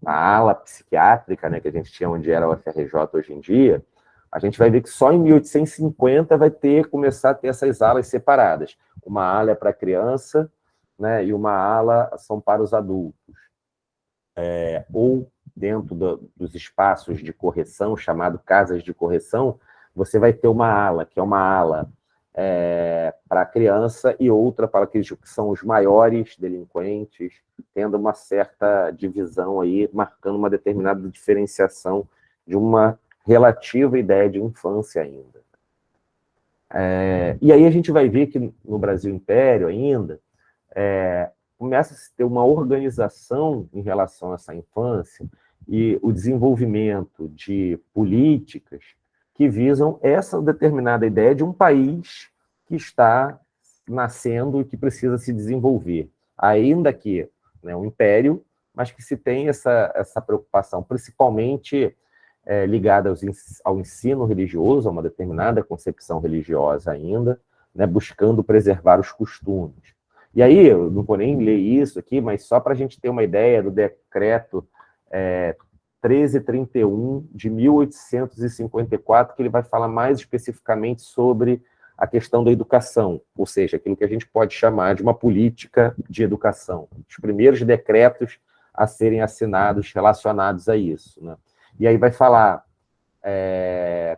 na ala psiquiátrica, né, que a gente tinha onde era o FRJ hoje em dia, a gente vai ver que só em 1850 vai começar a ter essas alas separadas. Uma ala é para criança, né, e uma ala são para os adultos. Ou dentro dos espaços de correção, chamado casas de correção, você vai ter uma ala, que é uma ala para a criança e outra para aqueles que são os maiores delinquentes, tendo uma certa divisão aí, marcando uma determinada diferenciação de uma relativa ideia de infância ainda. E aí a gente vai ver que no Brasil Império ainda, começa a se ter uma organização em relação a essa infância e o desenvolvimento de políticas que visam essa determinada ideia de um país que está nascendo e que precisa se desenvolver. Ainda que um império, mas que se tem essa preocupação, principalmente ligada ao ensino religioso, a uma determinada concepção religiosa ainda, né, buscando preservar os costumes. E aí, eu não vou nem ler isso aqui, mas só para a gente ter uma ideia do decreto 1331 de 1854, que ele vai falar mais especificamente sobre a questão da educação, ou seja, aquilo que a gente pode chamar de uma política de educação. Os primeiros decretos a serem assinados relacionados a isso. Né? E aí vai falar,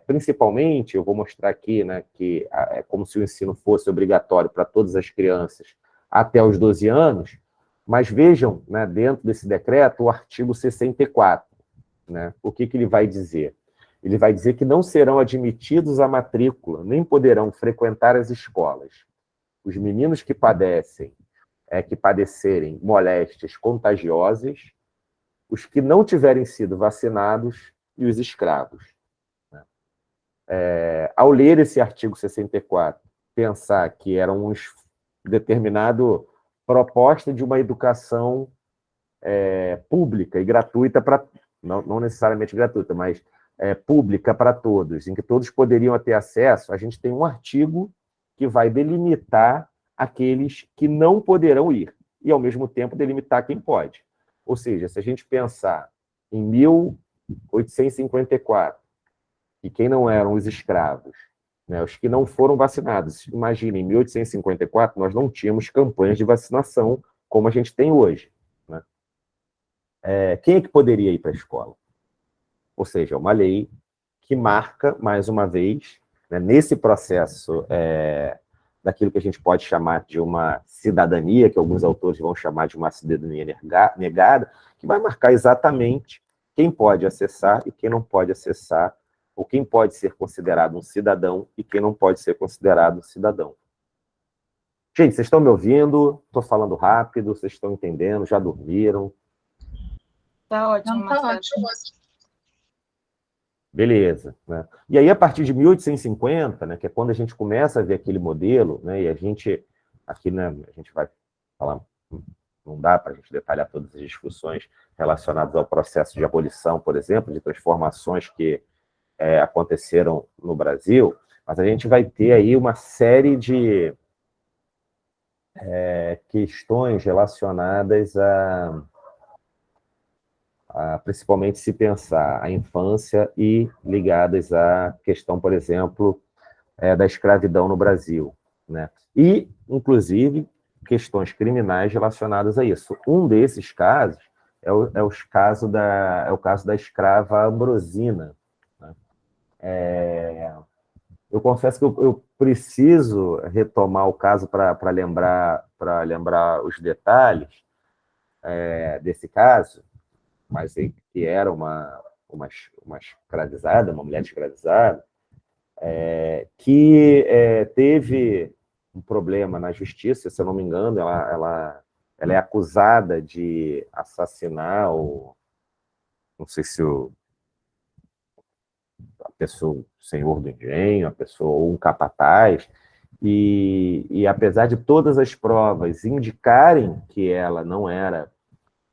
principalmente, eu vou mostrar aqui, né, que é como se o ensino fosse obrigatório para todas as crianças até os 12 anos, mas vejam, né, dentro desse decreto, o artigo 64. Né? O que ele vai dizer? Ele vai dizer que não serão admitidos à matrícula, nem poderão frequentar as escolas os meninos que padecem que padecerem moléstias contagiosas, os que não tiverem sido vacinados e os escravos. Ao ler esse artigo 64, pensar que era um determinado proposta de uma educação pública e gratuita para, não necessariamente gratuita, mas pública para todos, em que todos poderiam ter acesso, a gente tem um artigo que vai delimitar aqueles que não poderão ir, e, ao mesmo tempo, delimitar quem pode. Ou seja, se a gente pensar em 1854, e quem não eram os escravos, né, os que não foram vacinados, imagina, em 1854, nós não tínhamos campanhas de vacinação como a gente tem hoje. Né? Quem é que poderia ir para a escola? Ou seja, uma lei que marca, mais uma vez, né, nesse processo daquilo que a gente pode chamar de uma cidadania, que alguns autores vão chamar de uma cidadania negada, que vai marcar exatamente quem pode acessar e quem não pode acessar, ou quem pode ser considerado um cidadão e quem não pode ser considerado um cidadão. Gente, vocês estão me ouvindo? Estou falando rápido, vocês estão entendendo? Já dormiram? Tá ótimo, Tá Marcelo. ótimo. Beleza. Né? E aí, a partir de 1850, né, que é quando a gente começa a ver aquele modelo, né, e a gente, aqui, né, a gente vai falar, não dá para a gente detalhar todas as discussões relacionadas ao processo de abolição, por exemplo, de transformações que aconteceram no Brasil, mas a gente vai ter aí uma série de questões relacionadas principalmente se pensar a infância e ligadas à questão, por exemplo, da escravidão no Brasil. Né? E, inclusive, questões criminais relacionadas a isso. Um desses casos é o caso da escrava Ambrosina. Né? Eu confesso que eu preciso retomar o caso para lembrar os detalhes desse caso, mas que era uma escravizada, uma mulher escravizada, que teve um problema na justiça, se eu não me engano, ela é acusada de assassinar não sei se a pessoa, o senhor do engenho, a pessoa, ou um capataz, e apesar de todas as provas indicarem que ela não era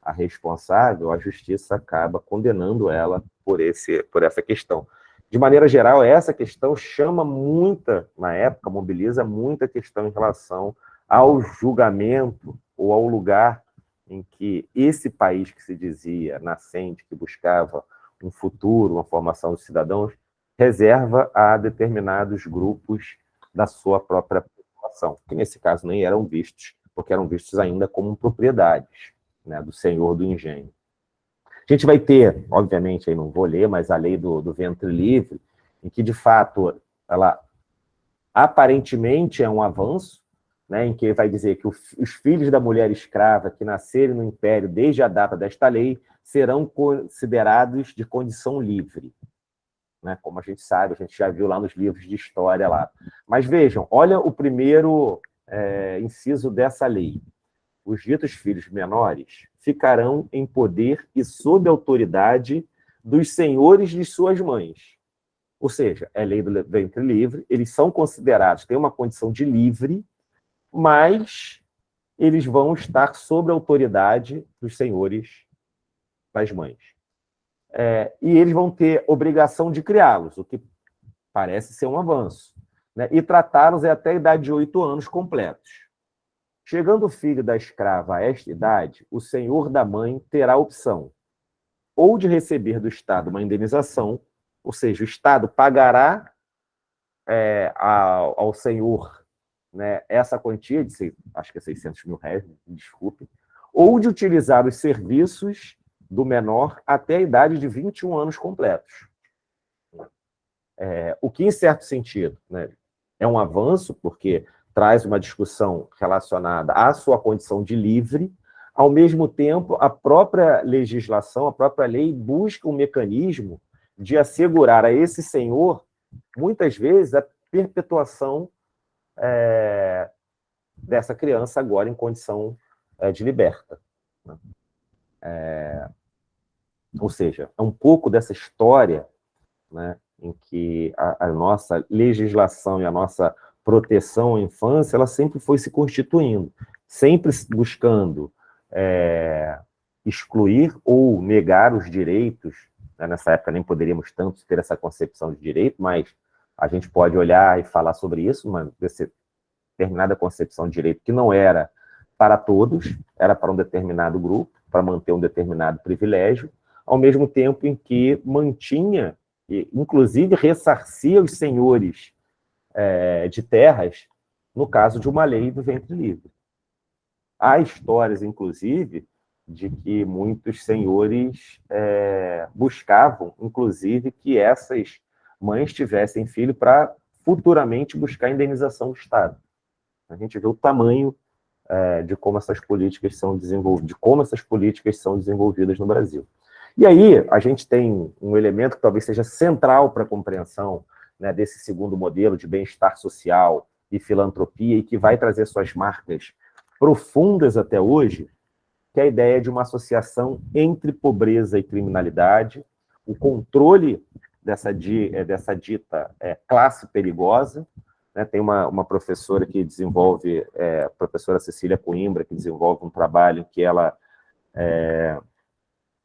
a responsável, a justiça acaba condenando ela por essa questão. De maneira geral, essa questão chama muita, na época, mobiliza muita questão em relação ao julgamento ou ao lugar em que esse país que se dizia nascente, que buscava um futuro, uma formação dos cidadãos, reserva a determinados grupos da sua própria população, que nesse caso nem eram vistos, porque eram vistos ainda como propriedades, né, do senhor do engenho. A gente vai ter, obviamente, aí não vou ler, mas a lei do ventre livre, em que, de fato, ela aparentemente é um avanço, né, em que vai dizer que os filhos da mulher escrava que nascerem no Império desde a data desta lei serão considerados de condição livre. Né, como a gente sabe, a gente já viu lá nos livros de história lá. Mas vejam, olha o primeiro inciso dessa lei. Os ditos filhos menores ficarão em poder e sob autoridade dos senhores de suas mães. Ou seja, é lei do ventre livre, eles são considerados, têm uma condição de livre, mas eles vão estar sob a autoridade dos senhores das mães. E eles vão ter obrigação de criá-los, o que parece ser um avanço, né? E tratá-los até a idade de 8 anos completos. Chegando o filho da escrava a esta idade, o senhor da mãe terá a opção ou de receber do Estado uma indenização, ou seja, o Estado pagará ao senhor, né, essa quantia, acho que é 600 mil reais, me desculpe, ou de utilizar os serviços do menor até a idade de 21 anos completos. O que, em certo sentido, né, é um avanço, porque traz uma discussão relacionada à sua condição de livre, ao mesmo tempo, a própria legislação, a própria lei busca um mecanismo de assegurar a esse senhor, muitas vezes, a perpetuação dessa criança agora em condição de liberta. Né? Ou seja, é um pouco dessa história, né, em que a nossa legislação e a nossa proteção à infância, ela sempre foi se constituindo, sempre buscando excluir ou negar os direitos, né? Nessa época nem poderíamos tanto ter essa concepção de direito, mas a gente pode olhar e falar sobre isso, uma determinada concepção de direito que não era para todos, era para um determinado grupo, para manter um determinado privilégio, ao mesmo tempo em que mantinha, e inclusive ressarcia os senhores de terras, no caso de uma lei do ventre livre. Há histórias, inclusive, de que muitos senhores buscavam, inclusive, que essas mães tivessem filho para futuramente buscar a indenização do Estado. A gente vê o tamanho de como essas políticas são desenvolvidas no Brasil. E aí, a gente tem um elemento que talvez seja central para a compreensão, né, desse segundo modelo de bem-estar social e filantropia, e que vai trazer suas marcas profundas até hoje, que é a ideia de uma associação entre pobreza e criminalidade, o controle dessa dita classe perigosa, né? Tem uma professora que desenvolve, a professora Cecília Coimbra, que desenvolve um trabalho em que ela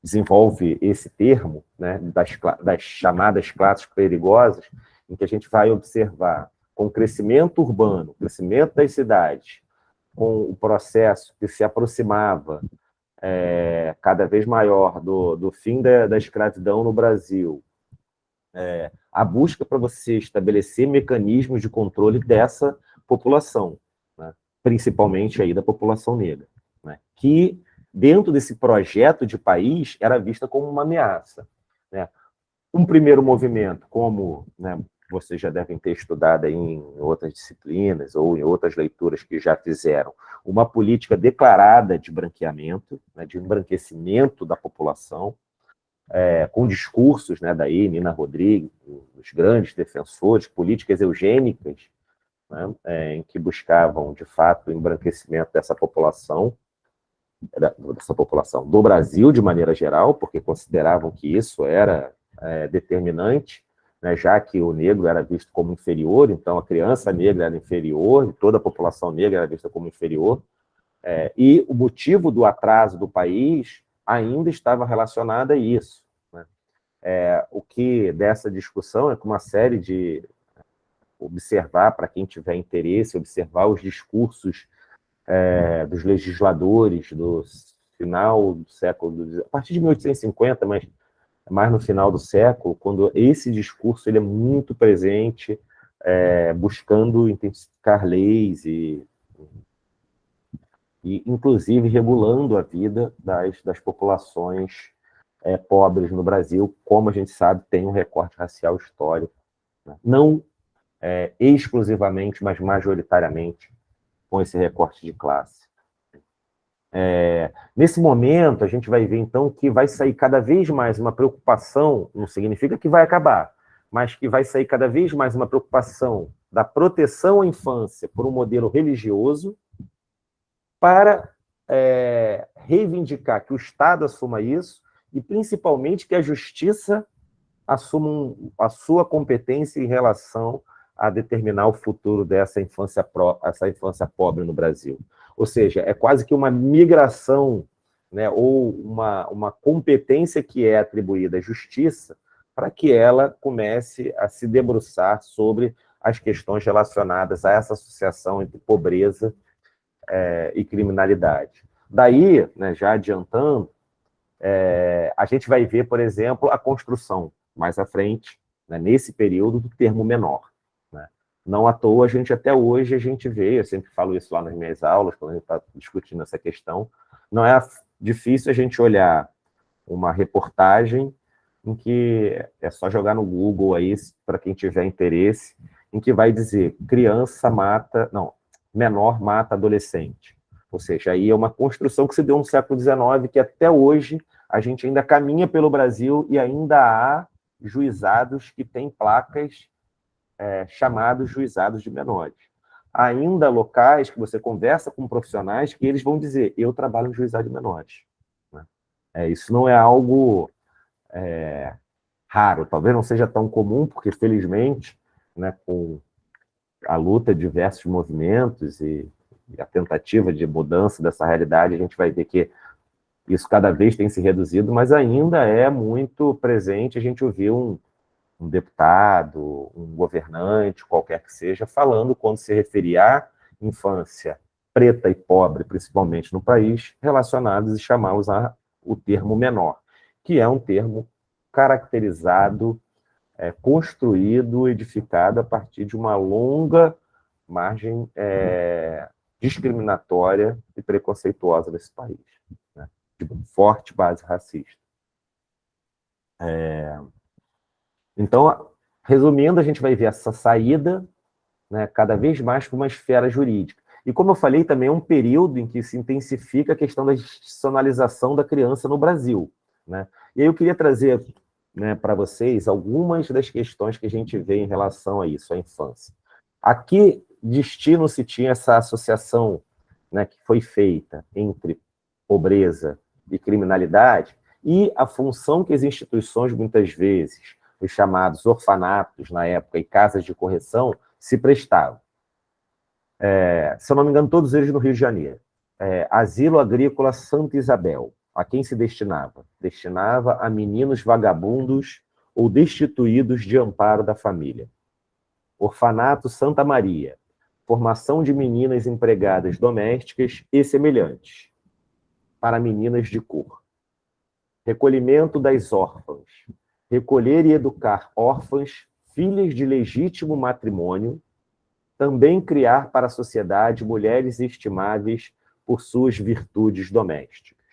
desenvolve esse termo, né, das chamadas classes perigosas, em que a gente vai observar, com o crescimento urbano, crescimento das cidades, com o processo que se aproximava cada vez maior do fim da escravidão no Brasil, a busca para você estabelecer mecanismos de controle dessa população, né, principalmente aí da população negra, né, que dentro desse projeto de país, era vista como uma ameaça. Né? Um primeiro movimento, como, né, vocês já devem ter estudado aí em outras disciplinas ou em outras leituras que já fizeram, uma política declarada de branqueamento, né, de embranquecimento da população, com discursos, né, daí, Nina Rodrigues, os grandes defensores, políticas eugênicas, né, em que buscavam, de fato, o embranquecimento dessa população do Brasil de maneira geral, porque consideravam que isso era determinante, né, já que o negro era visto como inferior, então a criança negra era inferior, e toda a população negra era vista como inferior, e o motivo do atraso do país ainda estava relacionado a isso. Né? O que dessa discussão é que uma série de observar, para quem tiver interesse, observar os discursos dos legisladores do final do século, a partir de 1850, mas mais no final do século, quando esse discurso ele é muito presente, buscando intensificar leis e inclusive regulando a vida das populações pobres no Brasil, como a gente sabe, tem um recorte racial histórico, né? Não exclusivamente, mas majoritariamente, com esse recorte de classe. Nesse momento, a gente vai ver, então, que vai sair cada vez mais uma preocupação, não significa que vai acabar, mas que vai sair cada vez mais uma preocupação da proteção à infância por um modelo religioso para reivindicar que o Estado assuma isso e, principalmente, que a justiça assuma a sua competência em relação a determinar o futuro dessa infância pobre no Brasil. Ou seja, é quase que uma migração, né, ou uma competência que é atribuída à justiça para que ela comece a se debruçar sobre as questões relacionadas a essa associação entre pobreza e criminalidade. Daí, né, já adiantando, a gente vai ver, por exemplo, a construção, mais à frente, né, nesse período, do termo menor. Né? Não à toa, até hoje, a gente vê, eu sempre falo isso lá nas minhas aulas, quando a gente está discutindo essa questão, não é difícil a gente olhar uma reportagem em que é só jogar no Google aí, para quem tiver interesse, em que vai dizer menor mata adolescente. Ou seja, aí é uma construção que se deu no século XIX, que até hoje a gente ainda caminha pelo Brasil e ainda há juizados que têm placas chamados juizados de menores. ainda locais que você conversa com profissionais que eles vão dizer, eu trabalho no juizado de menores. Né? Isso não é algo raro, talvez não seja tão comum, porque, felizmente, né, com a luta de diversos movimentos e a tentativa de mudança dessa realidade, a gente vai ver que isso cada vez tem se reduzido, mas ainda é muito presente a gente ouvir um deputado, um governante, qualquer que seja, falando quando se referir à infância preta e pobre, principalmente no país, relacionados e chamar usar o termo menor, que é um termo caracterizado, construído, edificado a partir de uma longa margem discriminatória e preconceituosa desse país, né? De forte base racista. Então, resumindo, a gente vai ver essa saída, né, cada vez mais para uma esfera jurídica. E, como eu falei, também é um período em que se intensifica a questão da institucionalização da criança no Brasil. Né? E aí eu queria trazer, né, para vocês algumas das questões que a gente vê em relação a isso, à infância. A que destino se tinha essa associação, né, que foi feita entre pobreza e criminalidade e a função que as instituições, muitas vezes, os chamados orfanatos, na época, e casas de correção, se prestavam. Se eu não me engano, todos eles no Rio de Janeiro. Asilo Agrícola Santa Isabel. A quem se destinava? Destinava a meninos vagabundos ou destituídos de amparo da família. Orfanato Santa Maria. Formação de meninas empregadas domésticas e semelhantes, para meninas de cor. Recolhimento das órfãs. Recolher e educar órfãs, filhas de legítimo matrimônio, também criar para a sociedade mulheres estimáveis por suas virtudes domésticas.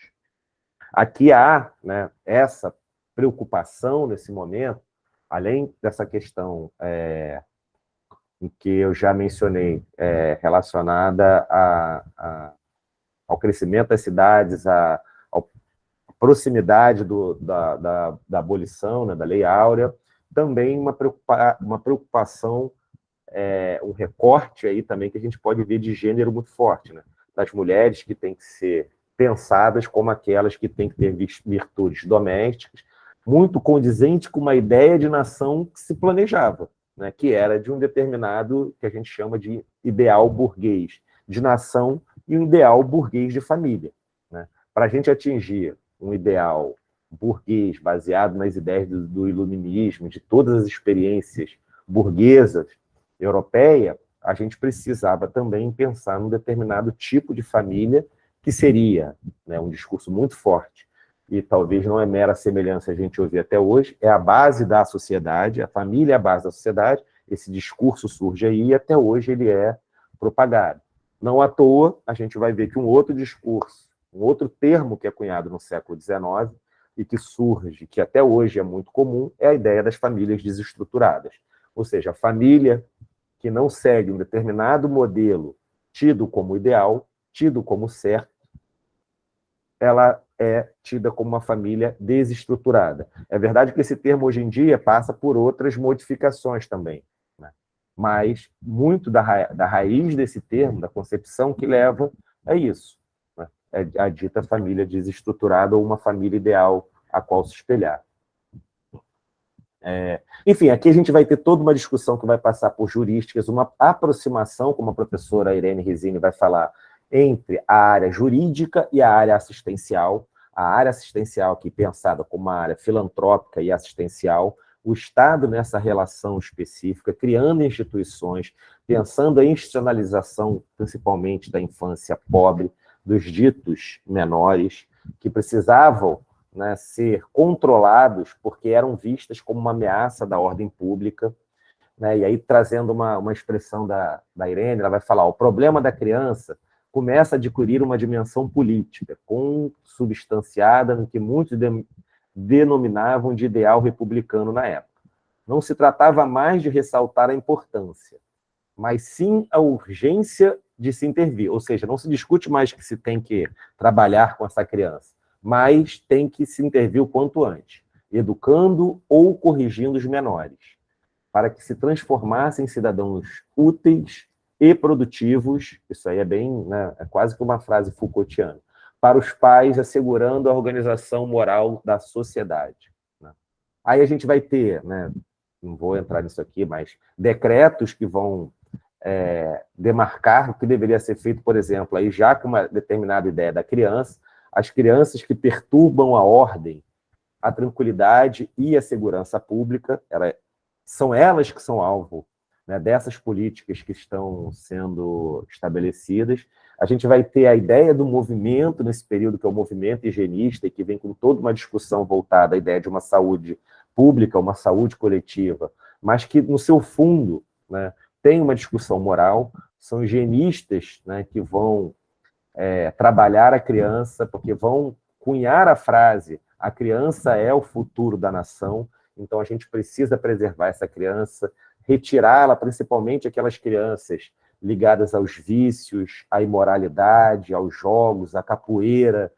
Aqui há, né, essa preocupação nesse momento, além dessa questão em que eu já mencionei, relacionada ao crescimento das cidades, à proximidade da abolição, né, da Lei Áurea, também uma preocupação, um recorte aí também que a gente pode ver de gênero muito forte, né, das mulheres que têm que ser pensadas como aquelas que têm que ter virtudes domésticas, muito condizente com uma ideia de nação que se planejava, né, que era de um determinado, que a gente chama de ideal burguês de nação e um ideal burguês de família. Né? Para a gente atingir um ideal burguês baseado nas ideias do iluminismo, de todas as experiências burguesas europeias, a gente precisava também pensar num determinado tipo de família que seria, né, um discurso muito forte, e talvez não é mera semelhança a gente ouvir até hoje, é a base da sociedade, a família é a base da sociedade, esse discurso surge aí e até hoje ele é propagado. Não à toa, a gente vai ver que um outro discurso, um outro termo que é cunhado no século XIX e que surge, que até hoje é muito comum, é a ideia das famílias desestruturadas. Ou seja, a família que não segue um determinado modelo tido como ideal, tido como certo, ela é tida como uma família desestruturada. É verdade que esse termo, hoje em dia, passa por outras modificações também, né? Mas muito da raiz desse termo, da concepção que leva, é isso, né? É a dita família desestruturada ou uma família ideal a qual se espelhar. Enfim, aqui a gente vai ter toda uma discussão que vai passar por jurísticas, uma aproximação, como a professora Irene Resini vai falar, entre a área jurídica e a área assistencial. A área assistencial aqui pensada como uma área filantrópica e assistencial, o Estado nessa relação específica, criando instituições, pensando a institucionalização, principalmente da infância pobre, dos ditos menores, que precisavam, né, ser controlados porque eram vistas como uma ameaça da ordem pública. Né? E aí, trazendo uma expressão da Irene, ela vai falar, o problema da criança começa a adquirir uma dimensão política, consubstanciada no que muitos denominavam de ideal republicano na época. Não se tratava mais de ressaltar a importância, mas sim a urgência de se intervir. Ou seja, não se discute mais que se tem que trabalhar com essa criança, mas tem que se intervir o quanto antes, educando ou corrigindo os menores, para que se transformassem em cidadãos úteis e produtivos, isso aí é bem, né, é quase que uma frase Foucaultiana, para os pais, assegurando a organização moral da sociedade. Né? Aí a gente vai ter, né, não vou entrar nisso aqui, mas decretos que vão demarcar o que deveria ser feito, por exemplo, aí já com uma determinada ideia da criança, as crianças que perturbam a ordem, a tranquilidade e a segurança pública, são elas que são alvo, né, dessas políticas que estão sendo estabelecidas. A gente vai ter a ideia do movimento nesse período, que é o movimento higienista, e que vem com toda uma discussão voltada à ideia de uma saúde pública, uma saúde coletiva, mas que, no seu fundo, né, tem uma discussão moral. São higienistas, né, que vão trabalhar a criança, porque vão cunhar a frase: a criança é o futuro da nação, então a gente precisa preservar essa criança, retirá-la, principalmente aquelas crianças ligadas aos vícios, à imoralidade, aos jogos, à capoeira,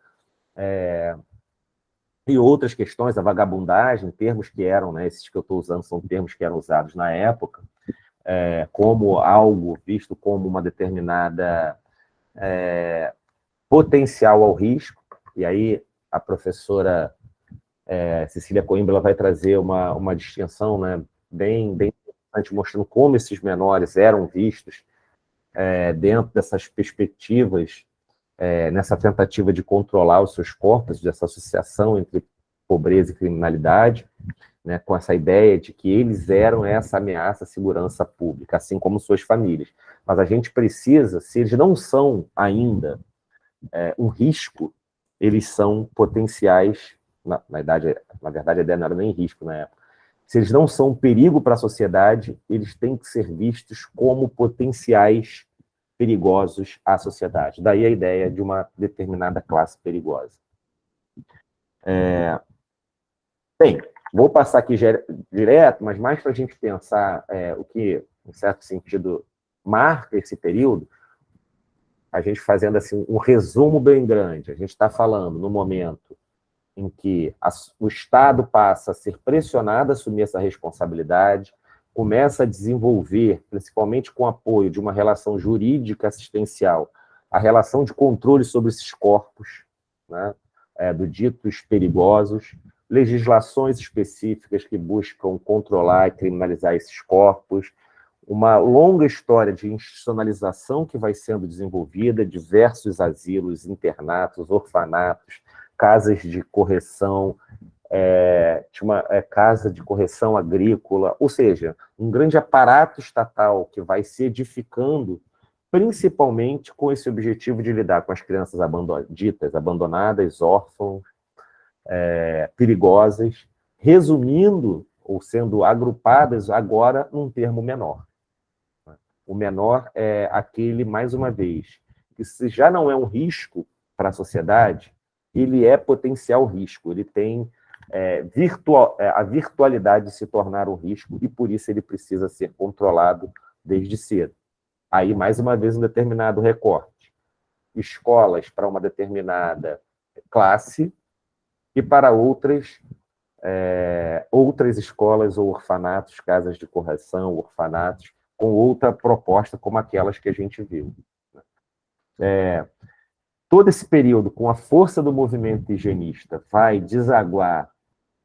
e outras questões, a vagabundagem, termos que eram, né, esses que eu estou usando são termos que eram usados na época, como algo visto como uma determinada potencial ao risco. E aí a professora Cecília Coimbra vai trazer uma distinção, né, bem interessante, mostrando como esses menores eram vistos dentro dessas perspectivas, nessa tentativa de controlar os seus corpos, dessa associação entre pobreza e criminalidade, né, com essa ideia de que eles eram essa ameaça à segurança pública, assim como suas famílias. Mas a gente precisa, se eles não são ainda um risco, eles são potenciais, na verdade a ideia não era nem risco na época, se eles não são um perigo para a sociedade, eles têm que ser vistos como potenciais perigosos à sociedade. Daí a ideia de uma determinada classe perigosa. Bem, vou passar aqui direto, mas mais para a gente pensar o que, em certo sentido, marca esse período, a gente fazendo assim um resumo bem grande. A gente está falando no momento em que o Estado passa a ser pressionado a assumir essa responsabilidade, começa a desenvolver, principalmente com o apoio de uma relação jurídica assistencial, a relação de controle sobre esses corpos, né, do ditos perigosos, legislações específicas que buscam controlar e criminalizar esses corpos, uma longa história de institucionalização que vai sendo desenvolvida, diversos asilos, internatos, orfanatos, casas de correção, tinha uma casa de correção agrícola, ou seja, um grande aparato estatal que vai se edificando, principalmente com esse objetivo de lidar com as crianças ditas abandonadas, órfãos, perigosas, resumindo ou sendo agrupadas agora num termo menor. O menor é aquele, mais uma vez, que se já não é um risco para a sociedade, ele é potencial risco, ele tem a virtualidade de se tornar um risco e, por isso, ele precisa ser controlado desde cedo. Aí, mais uma vez, um determinado recorte. Escolas para uma determinada classe e para outras escolas ou orfanatos, casas de correção, orfanatos, com outra proposta como aquelas que a gente viu. Todo esse período, com a força do movimento higienista, vai desaguar,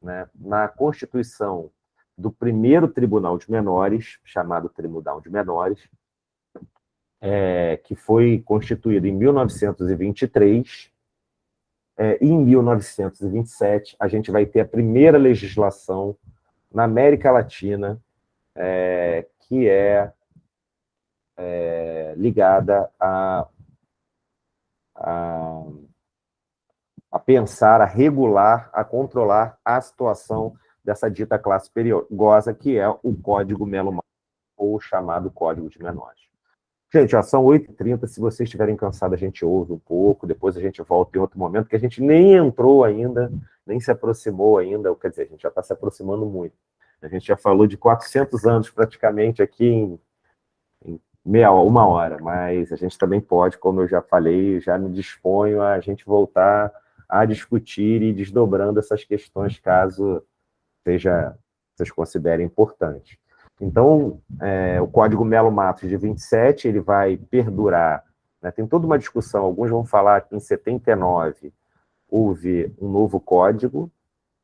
né, na constituição do primeiro Tribunal de Menores, chamado Tribunal de Menores, que foi constituído em 1923, e em 1927 a gente vai ter a primeira legislação na América Latina que é ligada a pensar, a regular, a controlar a situação dessa dita classe perigosa, que é o Código Melo-Maia, ou o chamado Código de Menores. Gente, ó, são 8h30, se vocês estiverem cansados, a gente ouve um pouco, depois a gente volta em outro momento, que a gente nem entrou ainda, nem se aproximou ainda, quer dizer, a gente já está se aproximando muito. A gente já falou de 400 anos praticamente aqui em uma hora, mas a gente também pode, como eu já falei, já me disponho a gente voltar a discutir e desdobrando essas questões, caso vocês considerem importante. Então, o Código Melo Matos de 27, ele vai perdurar, né? Tem toda uma discussão, alguns vão falar que em 79 houve um novo código,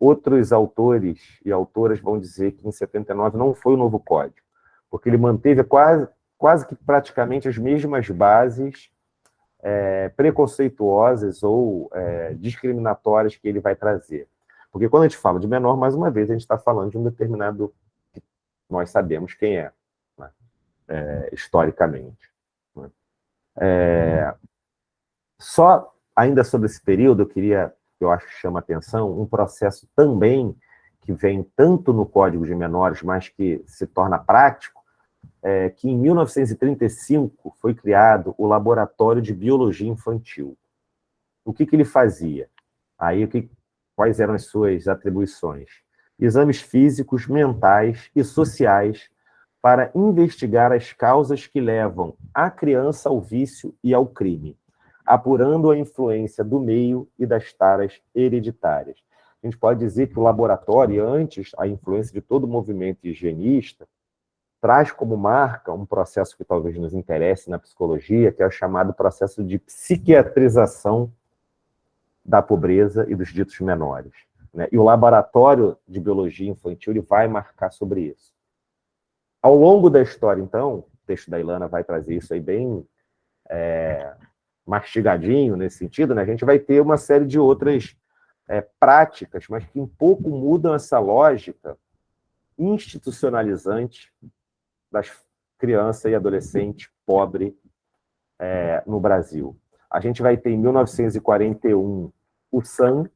outros autores e autoras vão dizer que em 79 não foi o novo código, porque ele manteve quase que praticamente as mesmas bases preconceituosas ou discriminatórias que ele vai trazer. Porque quando a gente fala de menor, mais uma vez, a gente está falando de um determinado... Nós sabemos quem é, né? Historicamente. Né? Só ainda sobre esse período, eu acho que chama atenção, um processo também que vem tanto no Código de Menores, mas que se torna prático, que em 1935 foi criado o Laboratório de Biologia Infantil. O que ele fazia? Aí, quais eram as suas atribuições? Exames físicos, mentais e sociais para investigar as causas que levam a criança ao vício e ao crime, apurando a influência do meio e das taras hereditárias. A gente pode dizer que o laboratório, antes, a influência de todo o movimento higienista, traz como marca um processo que talvez nos interesse na psicologia, que é o chamado processo de psiquiatrização da pobreza e dos ditos menores, né? E o Laboratório de Biologia Infantil ele vai marcar sobre isso. Ao longo da história, então, o texto da Ilana vai trazer isso aí bem mastigadinho nesse sentido, né? A gente vai ter uma série de outras práticas, mas que um pouco mudam essa lógica institucionalizante das crianças e adolescentes pobres no Brasil. A gente vai ter, em 1941, o SAM,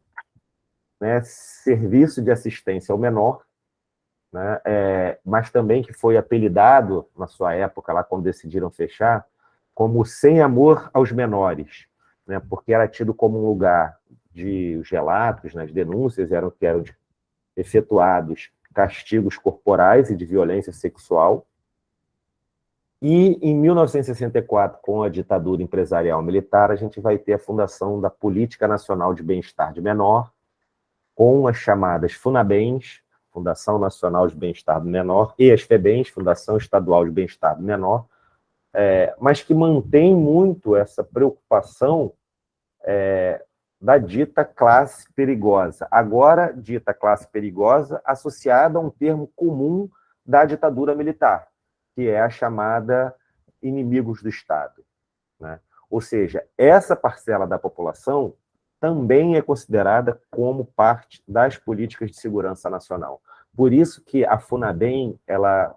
né, Serviço de Assistência ao Menor, né, mas também que foi apelidado, na sua época, lá quando decidiram fechar, como Sem Amor aos Menores, né, porque era tido como um lugar de os relatos, né, as denúncias eram efetuados castigos corporais e de violência sexual. E, em 1964, com a ditadura empresarial militar, a gente vai ter a fundação da Política Nacional de Bem-Estar de Menor, com as chamadas FUNABENs, Fundação Nacional de Bem-Estar do Menor, e as FEBENs, Fundação Estadual de Bem-Estar do Menor, mas que mantém muito essa preocupação da dita classe perigosa. Agora, dita classe perigosa, associada a um termo comum da ditadura militar, que é a chamada inimigos do Estado, né? Ou seja, essa parcela da população também é considerada como parte das políticas de segurança nacional. Por isso que a FUNABEM, ela,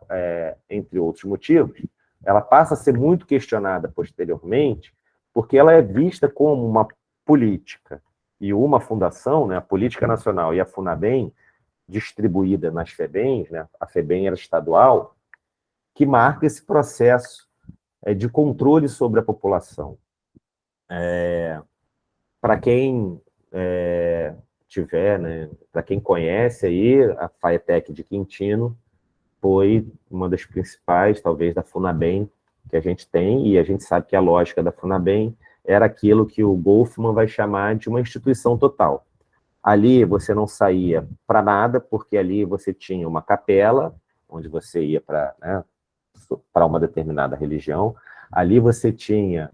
entre outros motivos, ela passa a ser muito questionada posteriormente, porque ela é vista como uma política e uma fundação, né, a Política Nacional e a FUNABEM, distribuída nas FEBENs, né, a FEBEM era estadual, que marca esse processo de controle sobre a população. Para quem tiver, né, para quem conhece aí, a FAETEC de Quintino foi uma das principais, talvez, da FUNABEM que a gente tem, e a gente sabe que a lógica da FUNABEM era aquilo que o Goffman vai chamar de uma instituição total. Ali você não saía para nada, porque ali você tinha uma capela, onde você ia para uma determinada religião, ali você tinha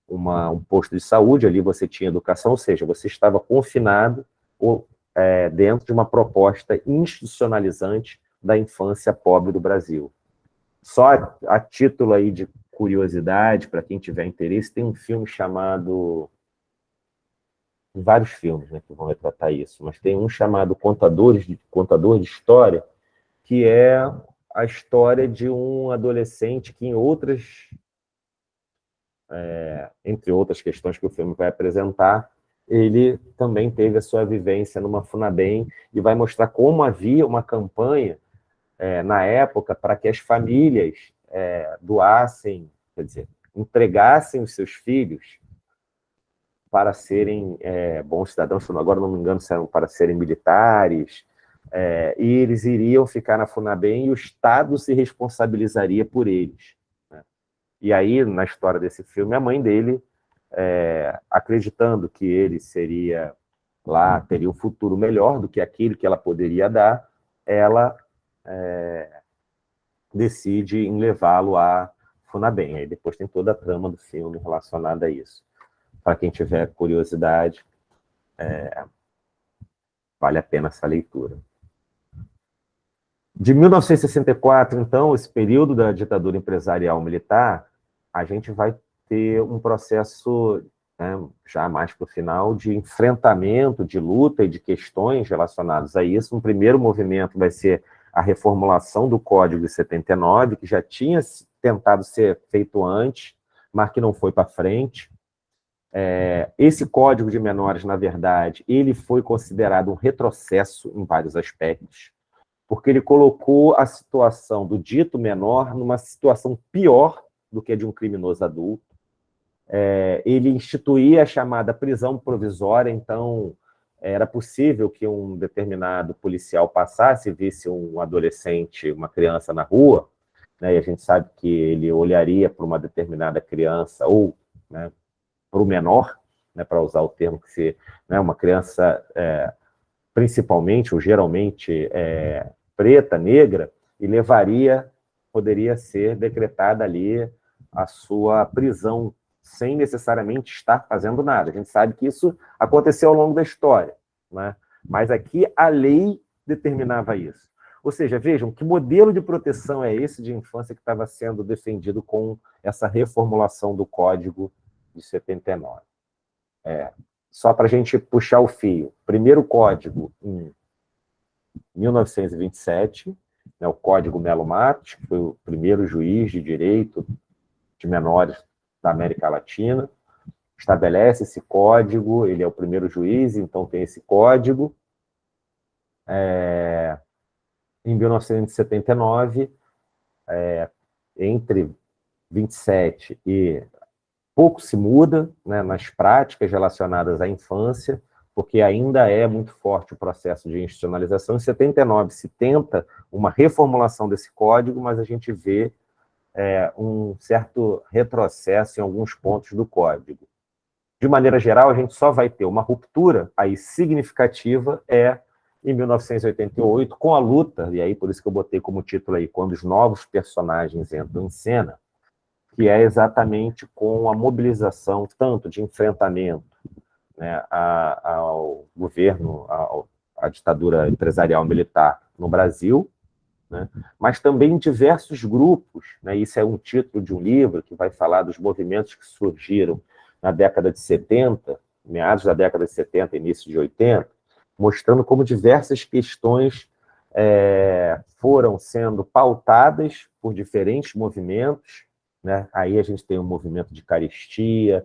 um posto de saúde, ali você tinha educação, ou seja, você estava confinado dentro de uma proposta institucionalizante da infância pobre do Brasil. Só a título aí de curiosidade, para quem tiver interesse, tem um filme chamado... vários filmes, né, que vão retratar isso, mas tem um chamado Contador de História, que é a história de um adolescente que, entre outras questões que o filme vai apresentar, ele também teve a sua vivência numa FUNABEM e vai mostrar como havia uma campanha na época para que as famílias doassem, quer dizer, entregassem os seus filhos para serem bons cidadãos, agora não me engano se eram para serem militares, e eles iriam ficar na FUNABEM e o Estado se responsabilizaria por eles, né? E aí, na história desse filme, a mãe dele, acreditando que ele teria um futuro melhor do que aquele que ela poderia dar, ela decide em levá-lo à FUNABEM. Aí depois tem toda a trama do filme relacionada a isso. Para quem tiver curiosidade, vale a pena essa leitura. De 1964, então, esse período da ditadura empresarial militar, a gente vai ter um processo, né, já mais para o final, de enfrentamento, de luta e de questões relacionadas a isso. Um primeiro movimento vai ser a reformulação do Código de 79, que já tinha tentado ser feito antes, mas que não foi para frente. Esse Código de Menores, na verdade, ele foi considerado um retrocesso em vários aspectos, porque ele colocou a situação do dito menor numa situação pior do que a de um criminoso adulto. Ele instituía a chamada prisão provisória, então era possível que um determinado policial passasse e visse um adolescente, uma criança na rua, né, e a gente sabe que ele olharia para uma determinada criança, ou, né, para o menor, né, para usar o termo que se... Né, uma criança... principalmente, ou geralmente, preta, negra, e poderia ser decretada ali a sua prisão, sem necessariamente estar fazendo nada. A gente sabe que isso aconteceu ao longo da história, né? Mas aqui a lei determinava isso. Ou seja, vejam, que modelo de proteção é esse de infância que estava sendo defendido com essa reformulação do Código de 79? Só para a gente puxar o fio. Primeiro código, em 1927, né, o Código Melo Matos, que foi o primeiro juiz de direito de menores da América Latina, estabelece esse código, ele é o primeiro juiz, então tem esse código. Em 1979, entre 27 e pouco se muda, né, nas práticas relacionadas à infância, porque ainda é muito forte o processo de institucionalização. Em 79 se tenta uma reformulação desse código, mas a gente vê um certo retrocesso em alguns pontos do código. De maneira geral, a gente só vai ter uma ruptura aí significativa em 1988, com a luta, e aí por isso que eu botei como título aí, quando os novos personagens entram em cena, que é exatamente com a mobilização tanto de enfrentamento, né, ao governo, à ditadura empresarial militar no Brasil, né, mas também diversos grupos, né, isso é um título de um livro que vai falar dos movimentos que surgiram na década de 70, meados da década de 70, início de 80, mostrando como diversas questões foram sendo pautadas por diferentes movimentos, né? Aí a gente tem o movimento de carestia,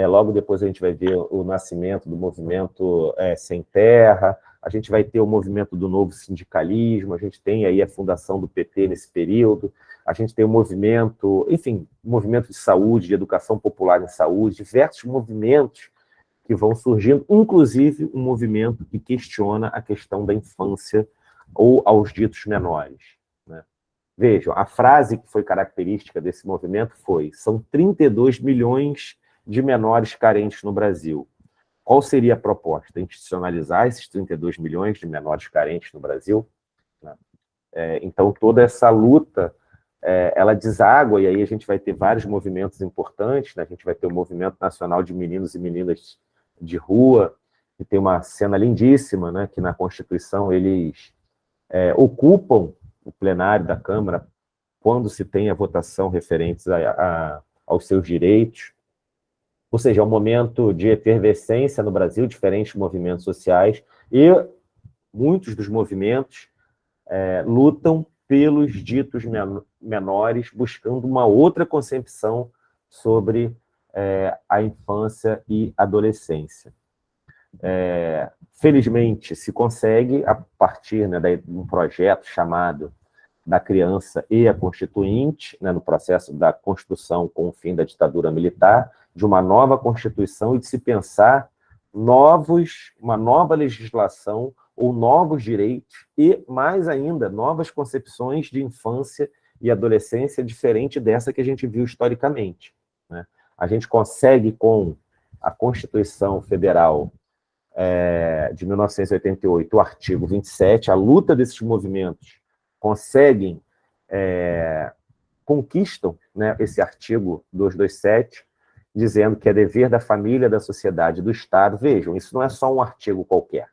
logo depois a gente vai ver o nascimento do movimento Sem Terra, a gente vai ter o movimento do novo sindicalismo, a gente tem aí a fundação do PT nesse período, a gente tem o movimento, enfim, movimento de saúde, de educação popular em saúde, diversos movimentos que vão surgindo, inclusive um movimento que questiona a questão da infância ou aos ditos menores, né? Vejam, a frase que foi característica desse movimento foi: são 32 milhões de menores carentes no Brasil. Qual seria a proposta? Institucionalizar esses 32 milhões de menores carentes no Brasil? Então, toda essa luta, ela deságua, e aí a gente vai ter vários movimentos importantes, né? A gente vai ter o Movimento Nacional de Meninos e Meninas de Rua, que tem uma cena lindíssima, né? Que na Constituição eles ocupam o plenário da Câmara quando se tem a votação referentes aos seus direitos. Ou seja, é um momento de efervescência no Brasil, diferentes movimentos sociais, e muitos dos movimentos lutam pelos ditos menores, buscando uma outra concepção sobre a infância e adolescência. Felizmente, se consegue, a partir, né, de um projeto chamado da Criança e a Constituinte, né, no processo da construção com o fim da ditadura militar, de uma nova Constituição e de se pensar uma nova legislação ou novos direitos e, mais ainda, novas concepções de infância e adolescência diferente dessa que a gente viu historicamente, né? A gente consegue, com a Constituição Federal de 1988, o artigo 27, a luta desses movimentos conseguem conquistam, né, esse artigo 227, dizendo que é dever da família, da sociedade, do Estado. Vejam, isso não é só um artigo qualquer.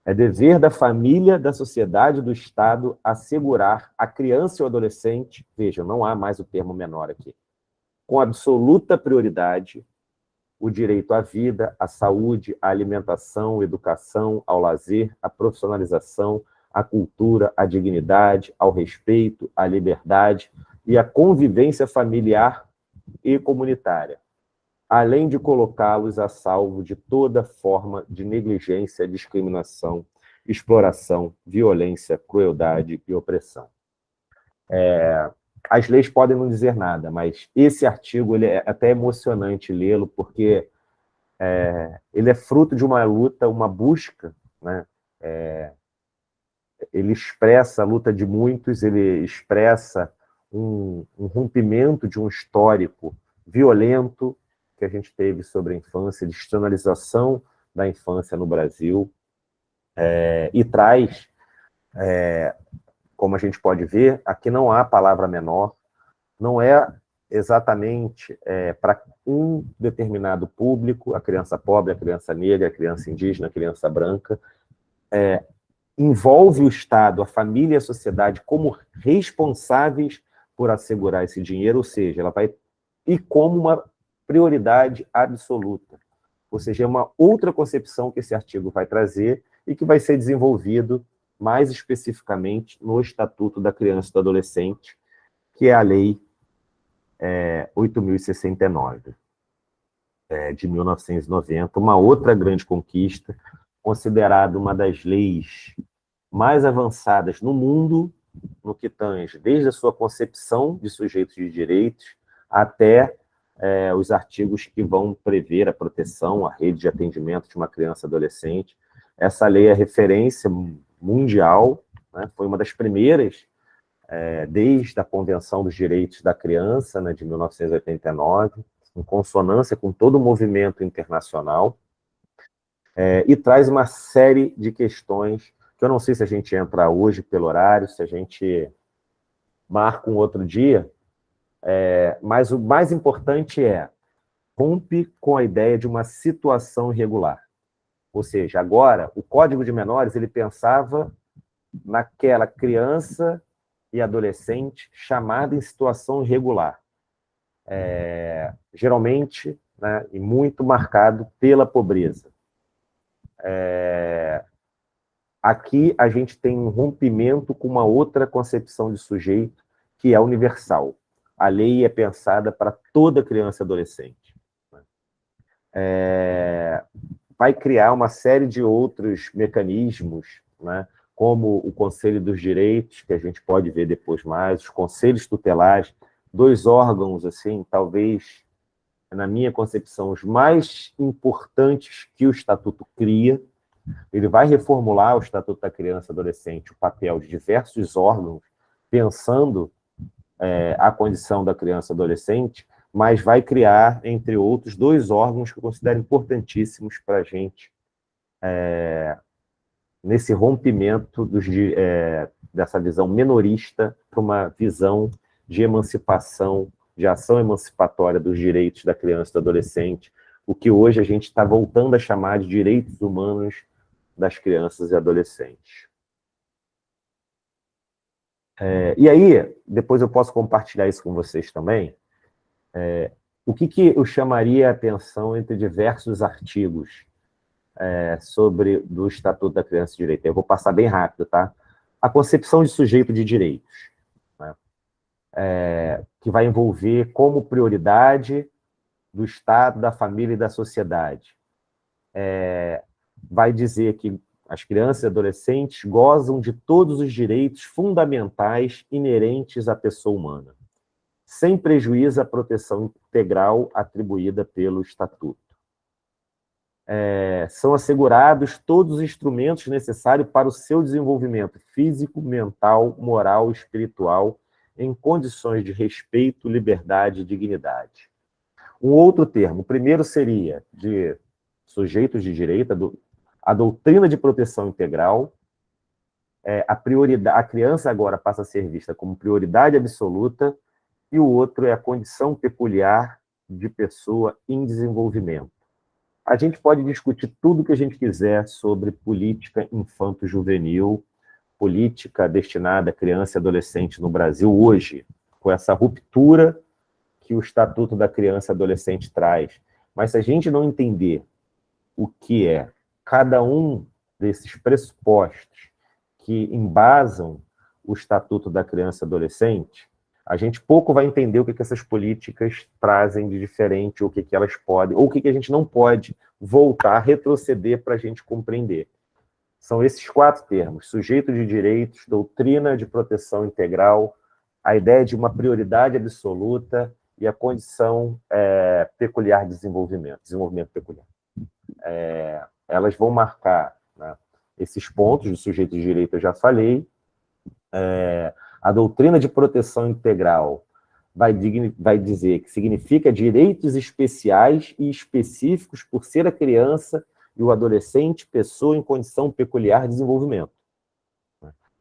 É dever da família, da sociedade, do Estado assegurar a criança e o adolescente, vejam, não há mais o termo menor aqui, com absoluta prioridade, o direito à vida, à saúde, à alimentação, à educação, ao lazer, à profissionalização, à cultura, à dignidade, ao respeito, à liberdade e à convivência familiar e comunitária, além de colocá-los a salvo de toda forma de negligência, discriminação, exploração, violência, crueldade e opressão. As leis podem não dizer nada, mas esse artigo ele é até emocionante lê-lo, porque ele é fruto de uma luta, uma busca, né? Ele expressa a luta de muitos, ele expressa um rompimento de um histórico violento que a gente teve sobre a infância, de externalização da infância no Brasil, e traz, como a gente pode ver, aqui não há palavra menor, não é exatamente para um determinado público, a criança pobre, a criança negra, a criança indígena, a criança branca, envolve o Estado, a família e a sociedade como responsáveis por assegurar esse dinheiro, ou seja, ela vai ir como uma prioridade absoluta. Ou seja, é uma outra concepção que esse artigo vai trazer e que vai ser desenvolvido mais especificamente no Estatuto da Criança e do Adolescente, que é a Lei 8.069, de 1990, uma outra grande conquista, considerada uma das leis mais avançadas no mundo, no que tange desde a sua concepção de sujeitos de direitos até os artigos que vão prever a proteção, a rede de atendimento de uma criança e adolescente. Essa lei é referência mundial, né? Foi uma das primeiras, desde a Convenção dos Direitos da Criança, né, de 1989, em consonância com todo o movimento internacional, e traz uma série de questões que eu não sei se a gente entra hoje pelo horário, se a gente marca um outro dia, mas o mais importante rompe com a ideia de uma situação irregular. Ou seja, agora, o Código de Menores, ele pensava naquela criança e adolescente chamada em situação irregular. Geralmente, né, e muito marcado pela pobreza. Aqui a gente tem um rompimento com uma outra concepção de sujeito, que é universal. A lei é pensada para toda criança e adolescente. Vai criar uma série de outros mecanismos, né, como o Conselho dos Direitos, que a gente pode ver depois mais, os conselhos tutelares, dois órgãos, assim, talvez, na minha concepção, os mais importantes que o Estatuto cria. Ele vai reformular o Estatuto da Criança e Adolescente, o papel de diversos órgãos, pensando a condição da criança e adolescente, mas vai criar, entre outros, dois órgãos que eu considero importantíssimos para a gente, nesse rompimento dessa visão menorista para uma visão de emancipação, de ação emancipatória dos direitos da criança e do adolescente, o que hoje a gente está voltando a chamar de direitos humanos das crianças e adolescentes. E aí, depois eu posso compartilhar isso com vocês também, o que eu chamaria a atenção entre diversos artigos do Estatuto da Criança e do Direito. Eu vou passar bem rápido, tá? A concepção de sujeito de direitos, né? Que vai envolver como prioridade do Estado, da família e da sociedade. Vai dizer que as crianças e adolescentes gozam de todos os direitos fundamentais inerentes à pessoa humana, sem prejuízo à proteção integral atribuída pelo Estatuto. São assegurados todos os instrumentos necessários para o seu desenvolvimento físico, mental, moral e espiritual, em condições de respeito, liberdade e dignidade. Um outro termo, o primeiro seria de sujeitos de direito, a doutrina de proteção integral, a criança agora passa a ser vista como prioridade absoluta, e o outro é a condição peculiar de pessoa em desenvolvimento. A gente pode discutir tudo que a gente quiser sobre política infanto-juvenil, política destinada à criança e adolescente no Brasil hoje, com essa ruptura que o Estatuto da Criança e Adolescente traz. Mas se a gente não entender o que é cada um desses pressupostos que embasam o Estatuto da Criança e Adolescente, a gente pouco vai entender o que essas políticas trazem de diferente, ou o que elas podem, ou o que a gente não pode voltar, retroceder para a gente compreender. São esses 4 termos: sujeito de direitos, doutrina de proteção integral, a ideia de uma prioridade absoluta e a condição peculiar de desenvolvimento peculiar. Elas vão marcar, né, esses pontos do sujeito de direito, eu já falei. A doutrina de proteção integral vai dizer que significa direitos especiais e específicos por ser a criança e o adolescente pessoa em condição peculiar de desenvolvimento.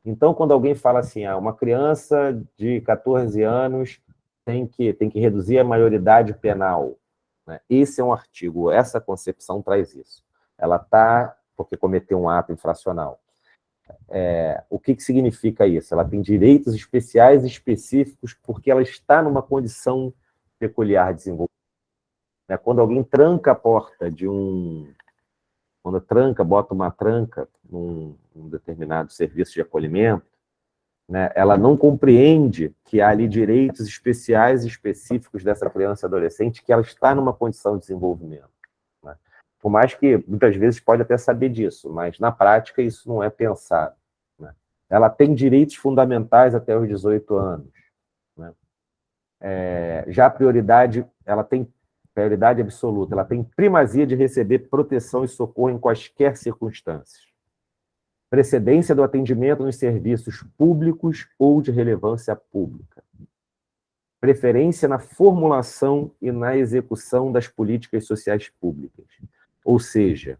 Então, quando alguém fala assim, uma criança de 14 anos tem que reduzir a maioridade penal, né? Esse é um artigo, essa concepção traz isso. Ela está porque cometeu um ato infracional. O que significa isso? Ela tem direitos especiais e específicos porque ela está numa condição peculiar de desenvolvimento. Quando alguém tranca a porta de quando bota uma tranca num determinado serviço de acolhimento, né, ela não compreende que há ali direitos especiais e específicos dessa criança e adolescente, que ela está numa condição de desenvolvimento. Né? Por mais que, muitas vezes, pode até saber disso, mas, na prática, isso não é pensado. Né? Ela tem direitos fundamentais até os 18 anos. Né? Já a prioridade, ela tem prioridade absoluta, ela tem primazia de receber proteção e socorro em quaisquer circunstâncias. Precedência do atendimento nos serviços públicos ou de relevância pública. Preferência na formulação e na execução das políticas sociais públicas. Ou seja,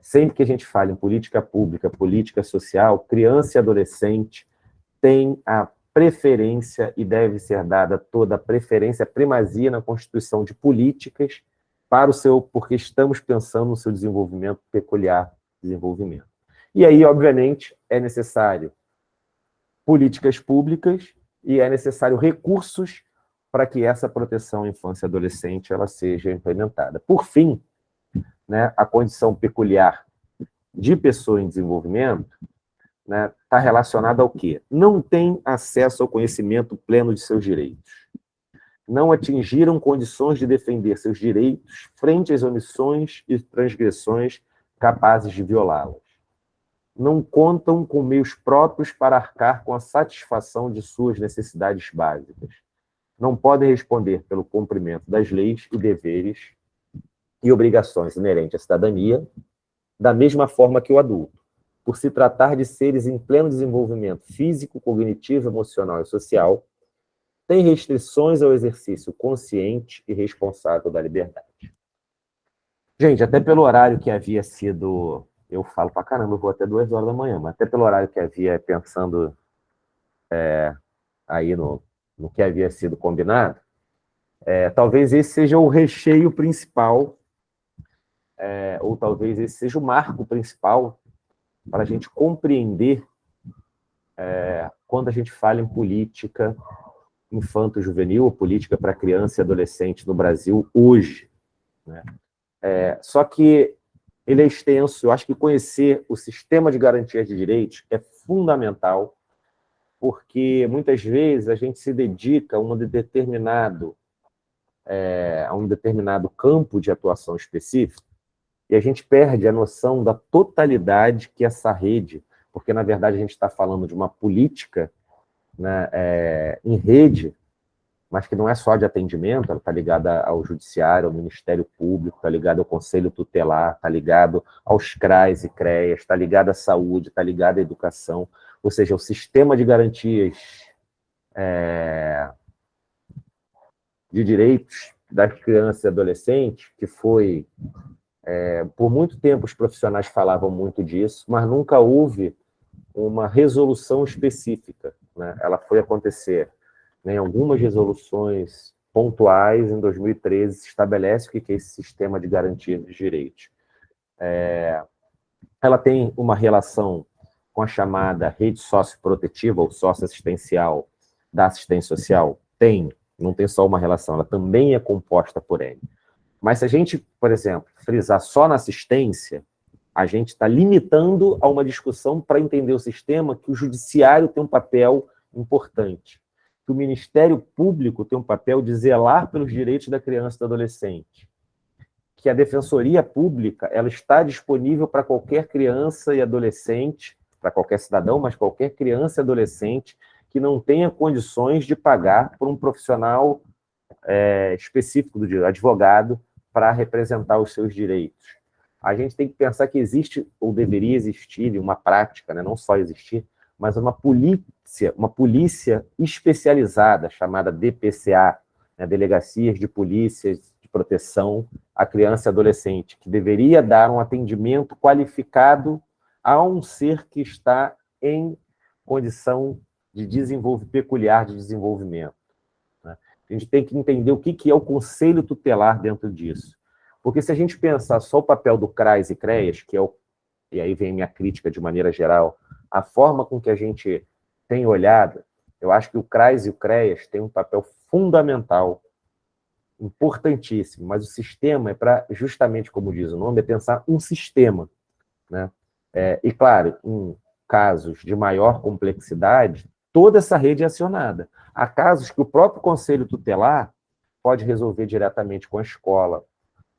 sempre que a gente fala em política pública, política social, criança e adolescente tem a preferência e deve ser dada toda a preferência, a primazia na constituição de políticas porque estamos pensando no seu desenvolvimento peculiar, desenvolvimento. E aí, obviamente, é necessário políticas públicas e é necessário recursos para que essa proteção à infância e adolescente ela seja implementada. Por fim, né, a condição peculiar de pessoa em desenvolvimento está relacionada ao quê? Não tem acesso ao conhecimento pleno de seus direitos. Não atingiram condições de defender seus direitos frente às omissões e transgressões capazes de violá-las. Não contam com meios próprios para arcar com a satisfação de suas necessidades básicas. Não podem responder pelo cumprimento das leis e deveres e obrigações inerentes à cidadania, da mesma forma que o adulto, por se tratar de seres em pleno desenvolvimento físico, cognitivo, emocional e social, têm restrições ao exercício consciente e responsável da liberdade. Gente, até pelo horário que havia sido... Eu falo pra caramba, eu vou até 2 horas da manhã, mas até pelo horário que havia, pensando aí no que havia sido combinado, talvez esse seja o recheio principal, ou talvez esse seja o marco principal para a gente compreender quando a gente fala em política infanto-juvenil, ou política para criança e adolescente no Brasil hoje. Né? Só que ele é extenso. Eu acho que conhecer o sistema de garantia de direitos é fundamental, porque muitas vezes a gente se dedica a um determinado campo de atuação específico e a gente perde a noção da totalidade que essa rede, porque na verdade a gente está falando de uma política, né, em rede, mas que não é só de atendimento, ela está ligada ao judiciário, ao Ministério Público, está ligada ao Conselho Tutelar, está ligado aos CRAs e CREAs, está ligada à saúde, está ligada à educação, ou seja, o sistema de garantias de direitos das crianças e adolescentes, que foi, por muito tempo os profissionais falavam muito disso, mas nunca houve uma resolução específica, né? Ela foi acontecer, né, em algumas resoluções pontuais. Em 2013 se estabelece o que é esse sistema de garantia dos direitos. Ela tem uma relação com a chamada rede socioprotetiva ou socioassistencial da assistência social? Tem, não tem só uma relação, ela também é composta por N. Mas se a gente, por exemplo, frisar só na assistência, a gente está limitando a uma discussão para entender o sistema, que o judiciário tem um papel importante, que o Ministério Público tem um papel de zelar pelos direitos da criança e do adolescente, que a Defensoria Pública ela está disponível para qualquer criança e adolescente, para qualquer cidadão, mas qualquer criança e adolescente que não tenha condições de pagar por um profissional específico do direito, advogado, para representar os seus direitos. A gente tem que pensar que existe, ou deveria existir, uma prática, né, não só existir, mas uma polícia especializada, chamada DPCA, né, Delegacias de Polícias de Proteção à Criança e Adolescente, que deveria dar um atendimento qualificado a um ser que está em condição de peculiar de desenvolvimento. Né? A gente tem que entender o que é o conselho tutelar dentro disso. Porque se a gente pensar só o papel do CRAS e CREAS, que é e aí vem minha crítica de maneira geral, a forma com que a gente tem olhado, eu acho que o CRAS e o CREAS têm um papel fundamental, importantíssimo, mas o sistema é para, justamente como diz o nome, é pensar um sistema. Né? E claro, em casos de maior complexidade, toda essa rede é acionada. Há casos que o próprio Conselho Tutelar pode resolver diretamente com a escola,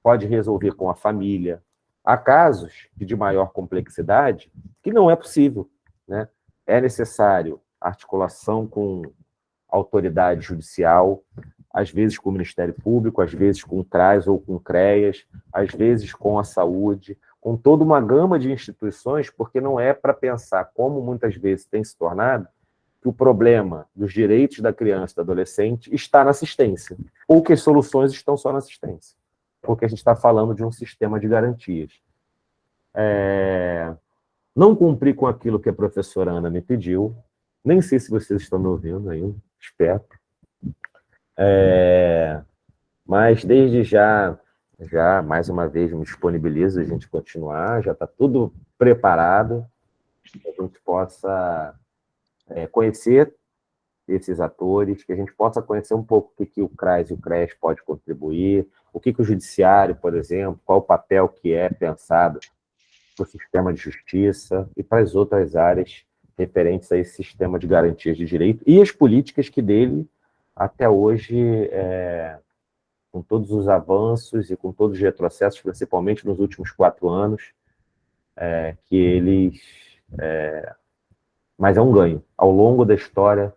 pode resolver com a família. Há casos de maior complexidade que não é possível. Né? É necessário articulação com a autoridade judicial, às vezes com o Ministério Público, às vezes com o CRAS ou com o CREAS, às vezes com a saúde, com toda uma gama de instituições, porque não é para pensar, como muitas vezes tem se tornado, que o problema dos direitos da criança e do adolescente está na assistência, ou que as soluções estão só na assistência, porque a gente está falando de um sistema de garantias. Não cumpri com aquilo que a professora Ana me pediu, nem sei se vocês estão me ouvindo ainda, espero. Mas desde já, mais uma vez, me disponibilizo a gente continuar, já está tudo preparado, que a gente possa conhecer esses atores, que a gente possa conhecer um pouco o que o CRAS e o CREAS pode contribuir, o que o judiciário, por exemplo, qual o papel que é pensado para o sistema de justiça e para as outras áreas referentes a esse sistema de garantias de direito e as políticas que dele, até hoje, com todos os avanços e com todos os retrocessos, principalmente nos últimos 4 anos, que eles... mas é um ganho. Ao longo da história,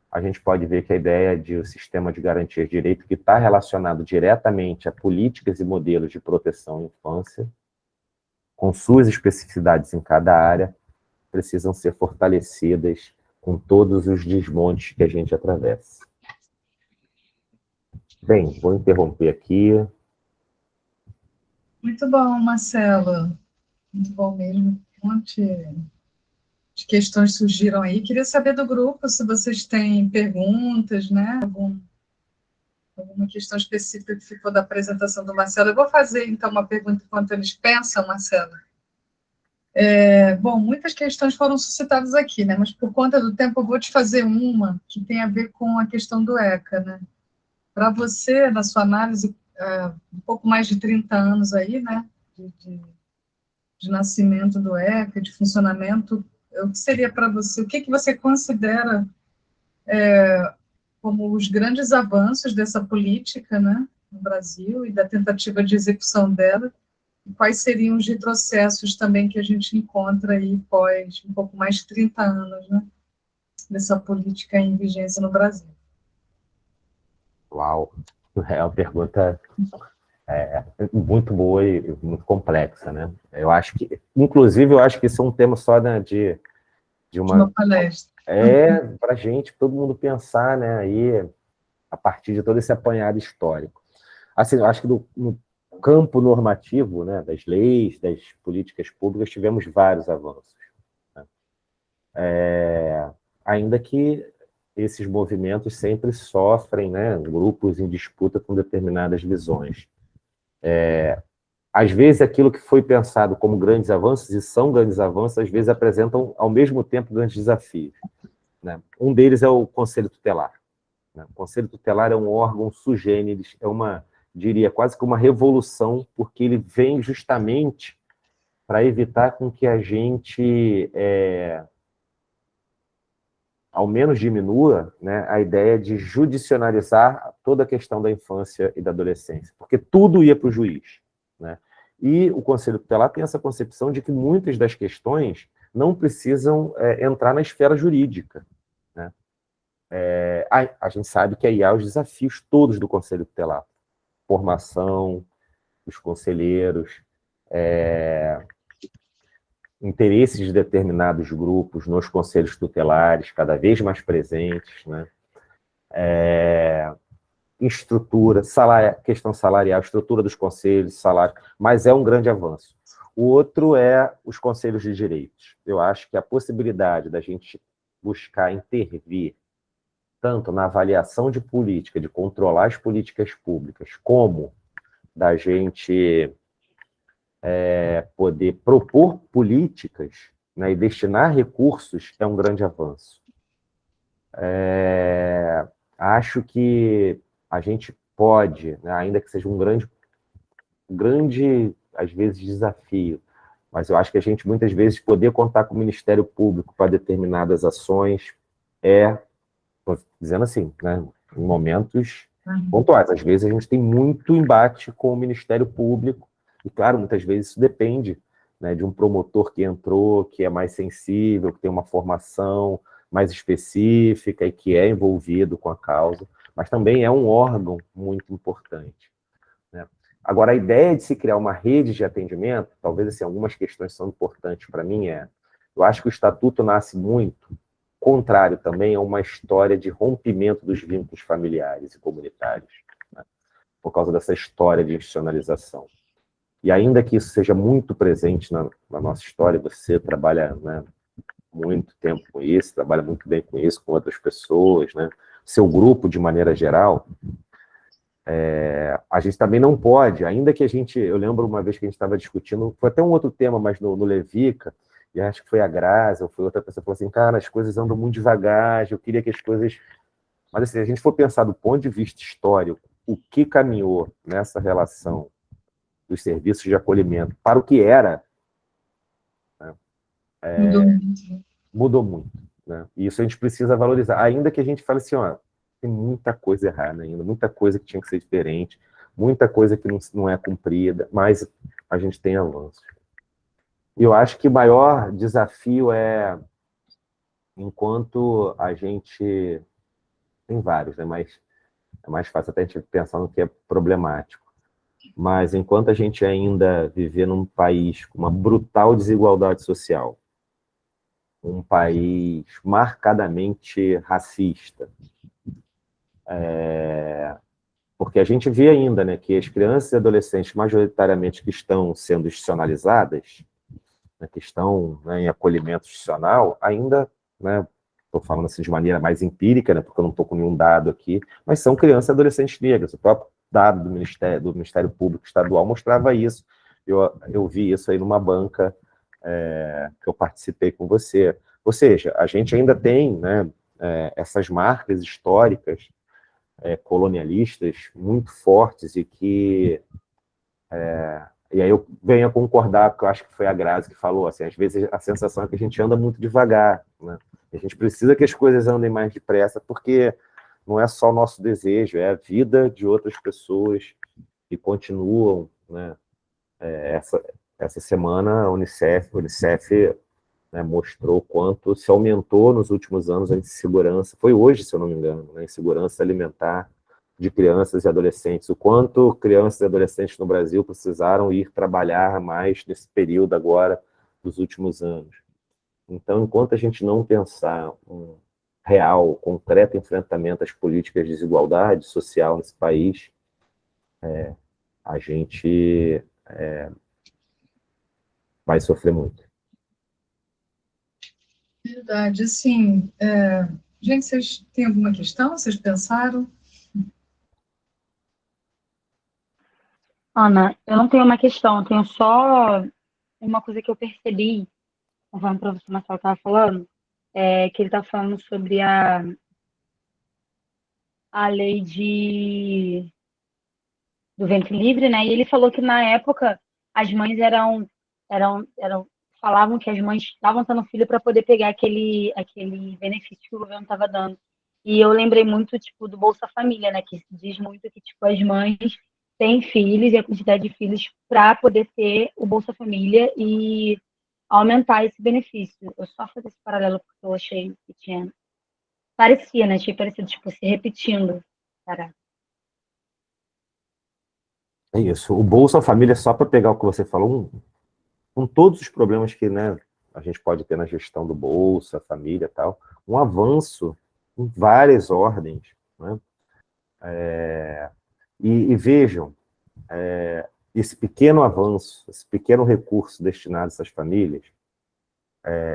a gente pode ver que a ideia de um sistema de garantias de direito que está relacionado diretamente a políticas e modelos de proteção à infância, com suas especificidades em cada área, precisam ser fortalecidas com todos os desmontes que a gente atravessa. Bem, vou interromper aqui. Muito bom, Marcelo. Muito bom mesmo. Um monte de questões surgiram aí. Queria saber do grupo se vocês têm perguntas, né? Alguma questão específica que ficou da apresentação do Marcelo. Eu vou fazer, então, uma pergunta enquanto eles pensam, Marcelo. Bom, muitas questões foram suscitadas aqui, né? Mas por conta do tempo eu vou te fazer uma que tem a ver com a questão do ECA, né? Para você, na sua análise, um pouco mais de 30 anos aí, né? De nascimento do ECA, de funcionamento, o que seria para você, o que você considera como os grandes avanços dessa política, né? No Brasil e da tentativa de execução dela? E quais seriam os retrocessos também que a gente encontra aí pós um pouco mais de 30 anos, né, dessa política em vigência no Brasil? Uau! É uma pergunta muito boa e muito complexa, né? Eu acho que, inclusive, isso é um tema só de uma palestra. Para a gente, todo mundo pensar, né, aí, a partir de todo esse apanhado histórico. Assim, eu acho que no campo normativo, né, das leis, das políticas públicas, tivemos vários avanços. Né? Ainda que esses movimentos sempre sofrem, né, grupos em disputa com determinadas visões. Às vezes, aquilo que foi pensado como grandes avanços, e são grandes avanços, às vezes apresentam, ao mesmo tempo, grandes desafios, né? Um deles é o Conselho Tutelar, né? O Conselho Tutelar é um órgão sui generis, é uma, diria, quase que uma revolução, porque ele vem justamente para evitar com que a gente, ao menos diminua, né, a ideia de judicializar toda a questão da infância e da adolescência, porque tudo ia para o juiz, né? E o Conselho Tutelar tem essa concepção de que muitas das questões não precisam entrar na esfera jurídica, né? A gente sabe que aí há os desafios todos do Conselho Tutelar, formação dos conselheiros, interesses de determinados grupos nos conselhos tutelares, cada vez mais presentes, né? Estrutura, questão salarial, estrutura dos conselhos, salário, mas é um grande avanço. O outro é os conselhos de direitos. Eu acho que a possibilidade da gente buscar intervir tanto na avaliação de política, de controlar as políticas públicas, como da gente poder propor políticas, né, e destinar recursos, é um grande avanço. Acho que a gente pode, né, ainda que seja um grande, às vezes, desafio, mas eu acho que a gente, muitas vezes, poder contar com o Ministério Público para determinadas ações tô dizendo assim, né, em momentos pontuais. Às vezes a gente tem muito embate com o Ministério Público, e, claro, muitas vezes isso depende, né, de um promotor que entrou, que é mais sensível, que tem uma formação mais específica e que é envolvido com a causa, mas também é um órgão muito importante, né? Agora, a ideia de se criar uma rede de atendimento, talvez assim, algumas questões são importantes para mim, eu acho que o Estatuto nasce muito contrário também a uma história de rompimento dos vínculos familiares e comunitários, né, por causa dessa história de institucionalização. E ainda que isso seja muito presente na nossa história, você trabalha, né, muito tempo com isso, trabalha muito bem com isso, com outras pessoas, né, seu grupo de maneira geral, a gente também não pode, ainda que eu lembro uma vez que a gente estava discutindo, foi até um outro tema, mas no Levica, e acho que foi a Grazi, ou foi outra pessoa que falou assim, cara, as coisas andam muito devagar, eu queria que as coisas... Mas assim, se a gente for pensar do ponto de vista histórico, o que caminhou nessa relação dos serviços de acolhimento para o que era, né, mudou muito, né? E isso a gente precisa valorizar, ainda que a gente fale assim, ó, tem muita coisa errada ainda, muita coisa que tinha que ser diferente, muita coisa que não é cumprida, mas a gente tem avanços. E eu acho que o maior desafio enquanto a gente... Tem vários, né? Mas é mais fácil até a gente pensar no que é problemático. Mas enquanto a gente ainda viver num país com uma brutal desigualdade social, um país marcadamente racista, porque a gente vê ainda, né, que as crianças e adolescentes, majoritariamente que estão sendo institucionalizadas, né, que estão, né, em acolhimento institucional, ainda, né, estou falando assim de maneira mais empírica, né, porque eu não estou com nenhum dado aqui, mas são crianças e adolescentes negras. O próprio dado do Ministério Público Estadual mostrava isso. Eu vi isso aí numa banca que eu participei com você. Ou seja, a gente ainda tem, né, essas marcas históricas colonialistas muito fortes e que... E aí eu venho a concordar, porque eu acho que foi a Grazi que falou, assim, às vezes a sensação é que a gente anda muito devagar, né? A gente precisa que as coisas andem mais depressa, porque não é só o nosso desejo, é a vida de outras pessoas que continuam, né? Essa semana a Unicef, né, mostrou quanto se aumentou nos últimos anos a insegurança, foi hoje, se eu não me engano, né, insegurança alimentar de crianças e adolescentes, o quanto crianças e adolescentes no Brasil precisaram ir trabalhar mais nesse período agora dos últimos anos. Então, enquanto a gente não pensar um real, concreto enfrentamento às políticas de desigualdade social nesse país, a gente vai sofrer muito. Verdade, sim. Gente, vocês têm alguma questão? Vocês pensaram? Ana, eu não tenho uma questão, eu tenho só uma coisa que eu percebi, conforme o professor Marcelo estava falando, que ele está falando sobre a lei do ventre livre, né? E ele falou que na época as mães falavam que as mães estavam tendo filho para poder pegar aquele benefício que o governo estava dando. E eu lembrei muito, tipo, do Bolsa Família, né? Que diz muito que, tipo, as mães têm filhos e a quantidade de filhos para poder ter o Bolsa Família e aumentar esse benefício. Eu só fiz esse paralelo porque eu achei que tinha... Parecia, né? Tinha parecido, tipo, se repetindo. Caraca. É isso. O Bolsa Família, só para pegar o que você falou, com todos os problemas que, né, a gente pode ter na gestão do Bolsa Família e tal, um avanço em várias ordens, né? E vejam, esse pequeno avanço, esse pequeno recurso destinado a essas famílias,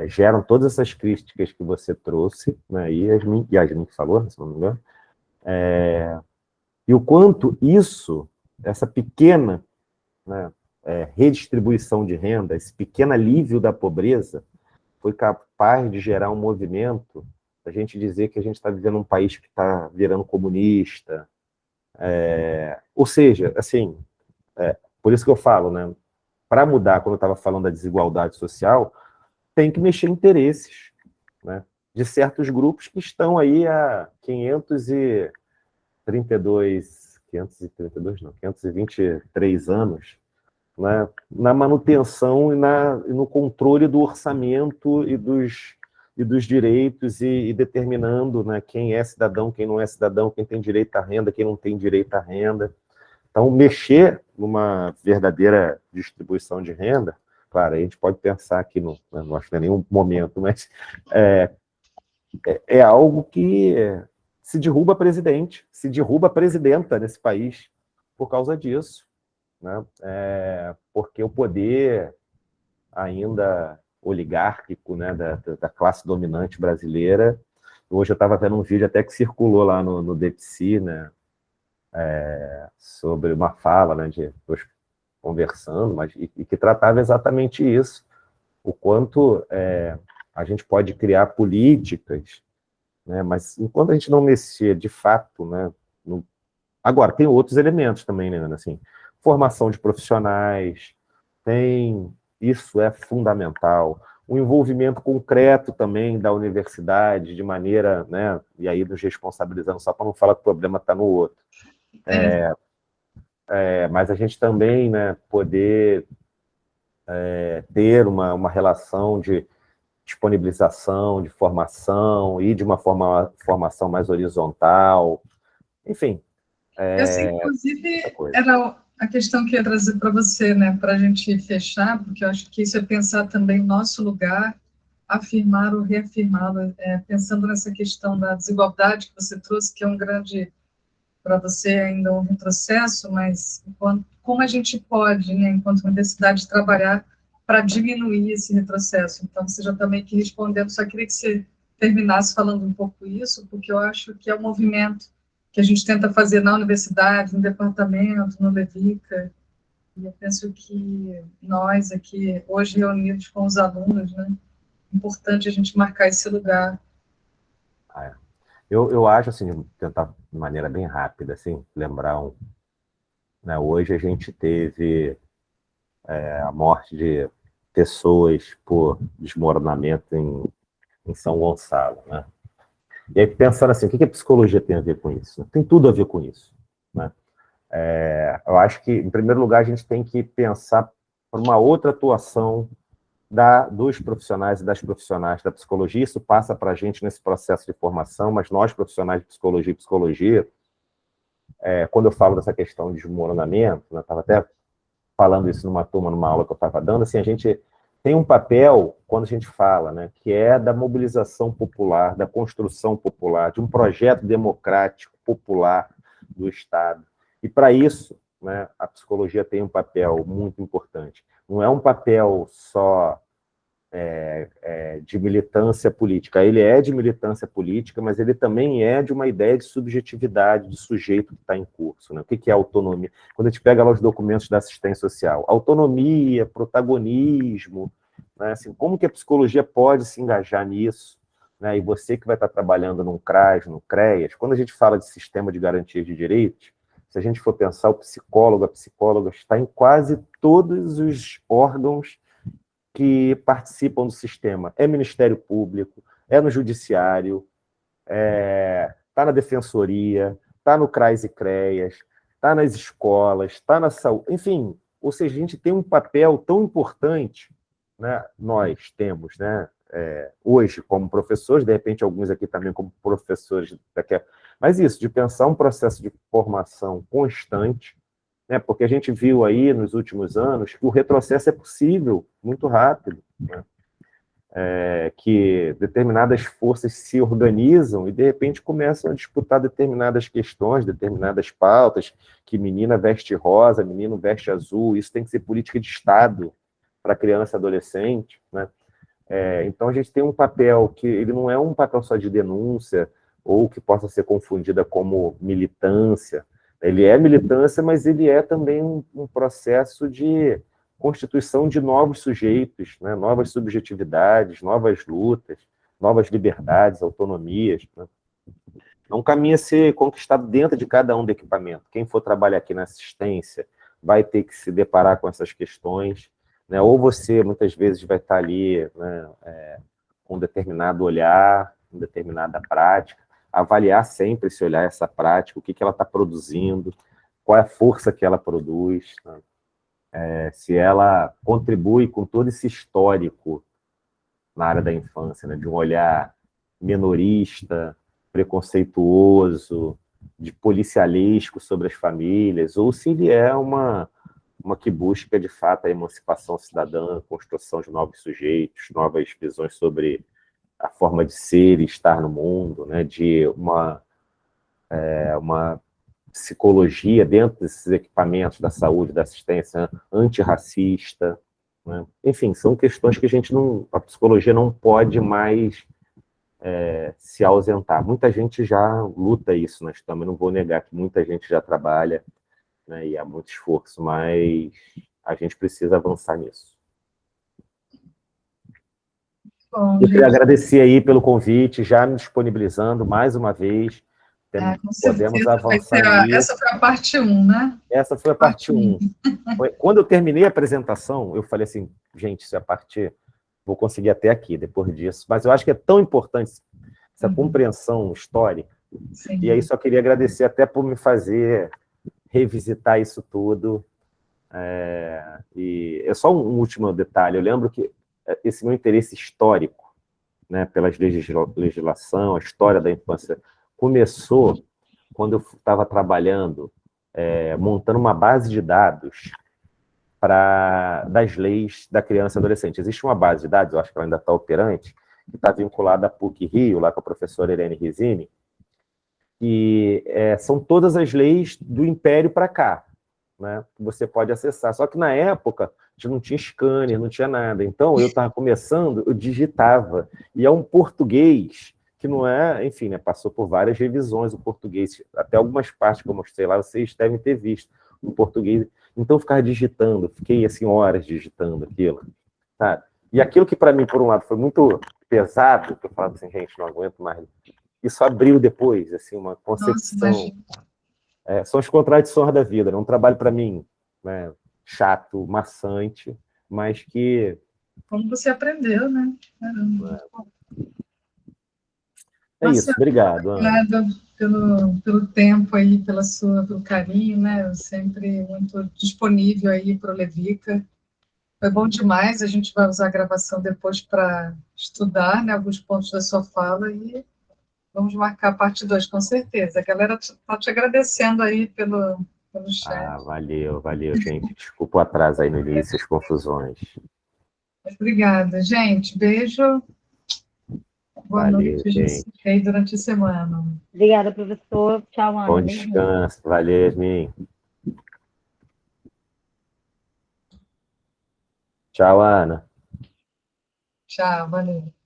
geram todas essas críticas que você trouxe, né, e Yasmin que falou, se não me engano, e o quanto isso, essa pequena, né, redistribuição de renda, esse pequeno alívio da pobreza, foi capaz de gerar um movimento, a gente dizer que a gente está vivendo um país que está virando comunista, ou seja, assim, por isso que eu falo, né, para mudar, quando eu estava falando da desigualdade social, tem que mexer em interesses, né, de certos grupos que estão aí há 523 anos, né, na manutenção e no controle do orçamento e dos direitos e determinando, né, quem é cidadão, quem não é cidadão, quem tem direito à renda, quem não tem direito à renda. Então, mexer numa verdadeira distribuição de renda, claro, a gente pode pensar aqui, não acho que não é nenhum momento, mas é algo que se derruba presidente, se derruba presidenta nesse país por causa disso, né? Porque o poder ainda oligárquico, né, da classe dominante brasileira. Hoje eu estava vendo um vídeo até que circulou lá no DeepSea, né, sobre uma fala, né, de conversando, e que tratava exatamente isso, o quanto a gente pode criar políticas, né, mas enquanto a gente não mexer de fato, né, agora, tem outros elementos também, né, assim, formação de profissionais, isso é fundamental, o envolvimento concreto também da universidade, de maneira, né, e aí nos responsabilizando, só para não falar que o problema está no outro. Mas a gente também, né, poder ter uma relação de disponibilização, de formação, e de uma formação mais horizontal, enfim. Essa, inclusive, era a questão que eu ia trazer para você, né, para a gente fechar, porque eu acho que isso é pensar também o nosso lugar, afirmar ou reafirmá-lo, pensando nessa questão da desigualdade que você trouxe, que é um grande, para você ainda um retrocesso, mas como a gente pode, né, enquanto universidade, trabalhar para diminuir esse retrocesso. Então, você já está meio que respondendo, só queria que você terminasse falando um pouco isso, porque eu acho que é um movimento que a gente tenta fazer na universidade, no departamento, no Levica, e eu penso que nós aqui, hoje reunidos com os alunos, né, é importante a gente marcar esse lugar. Eu acho, assim, tentar de maneira bem rápida, assim, lembrar né, hoje a gente teve a morte de pessoas por desmoronamento em São Gonçalo, né? E aí, pensando assim, o que a psicologia tem a ver com isso? Tem tudo a ver com isso, né? Eu acho que, em primeiro lugar, a gente tem que pensar por uma outra atuação dos profissionais e das profissionais da psicologia. Isso passa para a gente nesse processo de formação, mas nós, profissionais de psicologia, quando eu falo dessa questão de desmoronamento, eu estava até falando isso numa aula que eu estava dando, assim, a gente tem um papel, quando a gente fala, né, que é da mobilização popular, da construção popular, de um projeto democrático, popular do Estado. E, para isso, né, a psicologia tem um papel muito importante. Não é um papel só de militância política. Ele é de militância política, mas ele também é de uma ideia de subjetividade do sujeito que está em curso. Né? O que é autonomia? Quando a gente pega lá os documentos da assistência social, autonomia, protagonismo, né? Assim, como que a psicologia pode se engajar nisso? Né? E você que vai estar trabalhando num CRAS, no CREAS, quando a gente fala de sistema de garantia de direitos, se a gente for pensar, o psicólogo, a psicóloga está em quase todos os órgãos que participam do sistema. É Ministério Público, é no Judiciário, está na Defensoria, está no CRAS e CREAS, está nas escolas, está na saúde, enfim, ou seja, a gente tem um papel tão importante, né, nós temos, né, hoje como professores, de repente alguns aqui também como professores, mas isso, de pensar um processo de formação constante, né, porque a gente viu aí nos últimos anos que o retrocesso é possível, muito rápido, né, que determinadas forças se organizam e, de repente, começam a disputar determinadas questões, determinadas pautas, que menina veste rosa, menino veste azul, isso tem que ser política de Estado para criança e adolescente, né? Então, a gente tem um papel que ele não é um papel só de denúncia, ou que possa ser confundida como militância. Ele é militância, mas ele é também um processo de constituição de novos sujeitos, né? Novas subjetividades, novas lutas, novas liberdades, autonomias. Né? Então, caminha a ser conquistado dentro de cada um do equipamento. Quem for trabalhar aqui na assistência vai ter que se deparar com essas questões, né? Ou você, muitas vezes, vai estar ali, né, com um determinado olhar, com determinada prática, avaliar sempre esse olhar, essa prática, o que ela está produzindo, qual é a força que ela produz, né? Se ela contribui com todo esse histórico na área da infância, né, de um olhar minorista, preconceituoso, de policialesco sobre as famílias, ou se ele é uma que busca, de fato, a emancipação cidadã, a construção de novos sujeitos, novas visões sobre a forma de ser e estar no mundo, né, de uma psicologia dentro desses equipamentos da saúde, da assistência, antirracista, né? Enfim, são questões que a psicologia não pode mais se ausentar. Muita gente já luta isso, nós também não vou negar que muita gente já trabalha, né, e há muito esforço, mas a gente precisa avançar nisso. Bom, eu queria agradecer aí pelo convite, já me disponibilizando mais uma vez. Com certeza, podemos avançar nisso. Essa foi a parte 1, né? Essa foi a parte 1. Quando eu terminei a apresentação, eu falei assim, gente, se a parte... Vou conseguir até aqui, depois disso. Mas eu acho que é tão importante essa compreensão histórica. Sim. E aí só queria agradecer até por me fazer revisitar isso tudo. E é só um último detalhe. Eu lembro que esse meu interesse histórico, né, pela legislação, a história da infância, começou quando eu estava trabalhando, montando uma base de dados das leis da criança e adolescente. Existe uma base de dados, eu acho que ela ainda está operante, que está vinculada à PUC-Rio, lá com a professora Irene Risini, e são todas as leis do Império para cá, né, que você pode acessar. Só que, na época, a gente não tinha scanner, não tinha nada. Então, eu estava começando, eu digitava. E é um português que não é... Enfim, né, passou por várias revisões o português. Até algumas partes que eu mostrei lá, vocês devem ter visto o português. Então, eu ficava digitando. Fiquei, assim, horas digitando aquilo. Sabe? E aquilo que, para mim, por um lado, foi muito pesado, que eu falava assim, gente, não aguento mais. Isso abriu depois, assim, uma concepção... Nossa, são as contradições da vida. É um trabalho, para mim, né, chato, maçante, mas que... Como você aprendeu, né? Caramba. Isso, obrigado. Obrigada pelo tempo aí, pelo carinho, né? Sempre muito disponível aí para o Levica. Foi bom demais, a gente vai usar a gravação depois para estudar, né, alguns pontos da sua fala e vamos marcar a parte 2, com certeza. A galera está te agradecendo aí pelo chat. Valeu, gente. Desculpa o atraso aí no início, as confusões. Obrigada, gente. Beijo. Boa noite, gente. Aí durante a semana. Obrigada, professor. Tchau, Ana. Bom descanso. Valeu, Yasmin. Tchau, Ana. Tchau, valeu.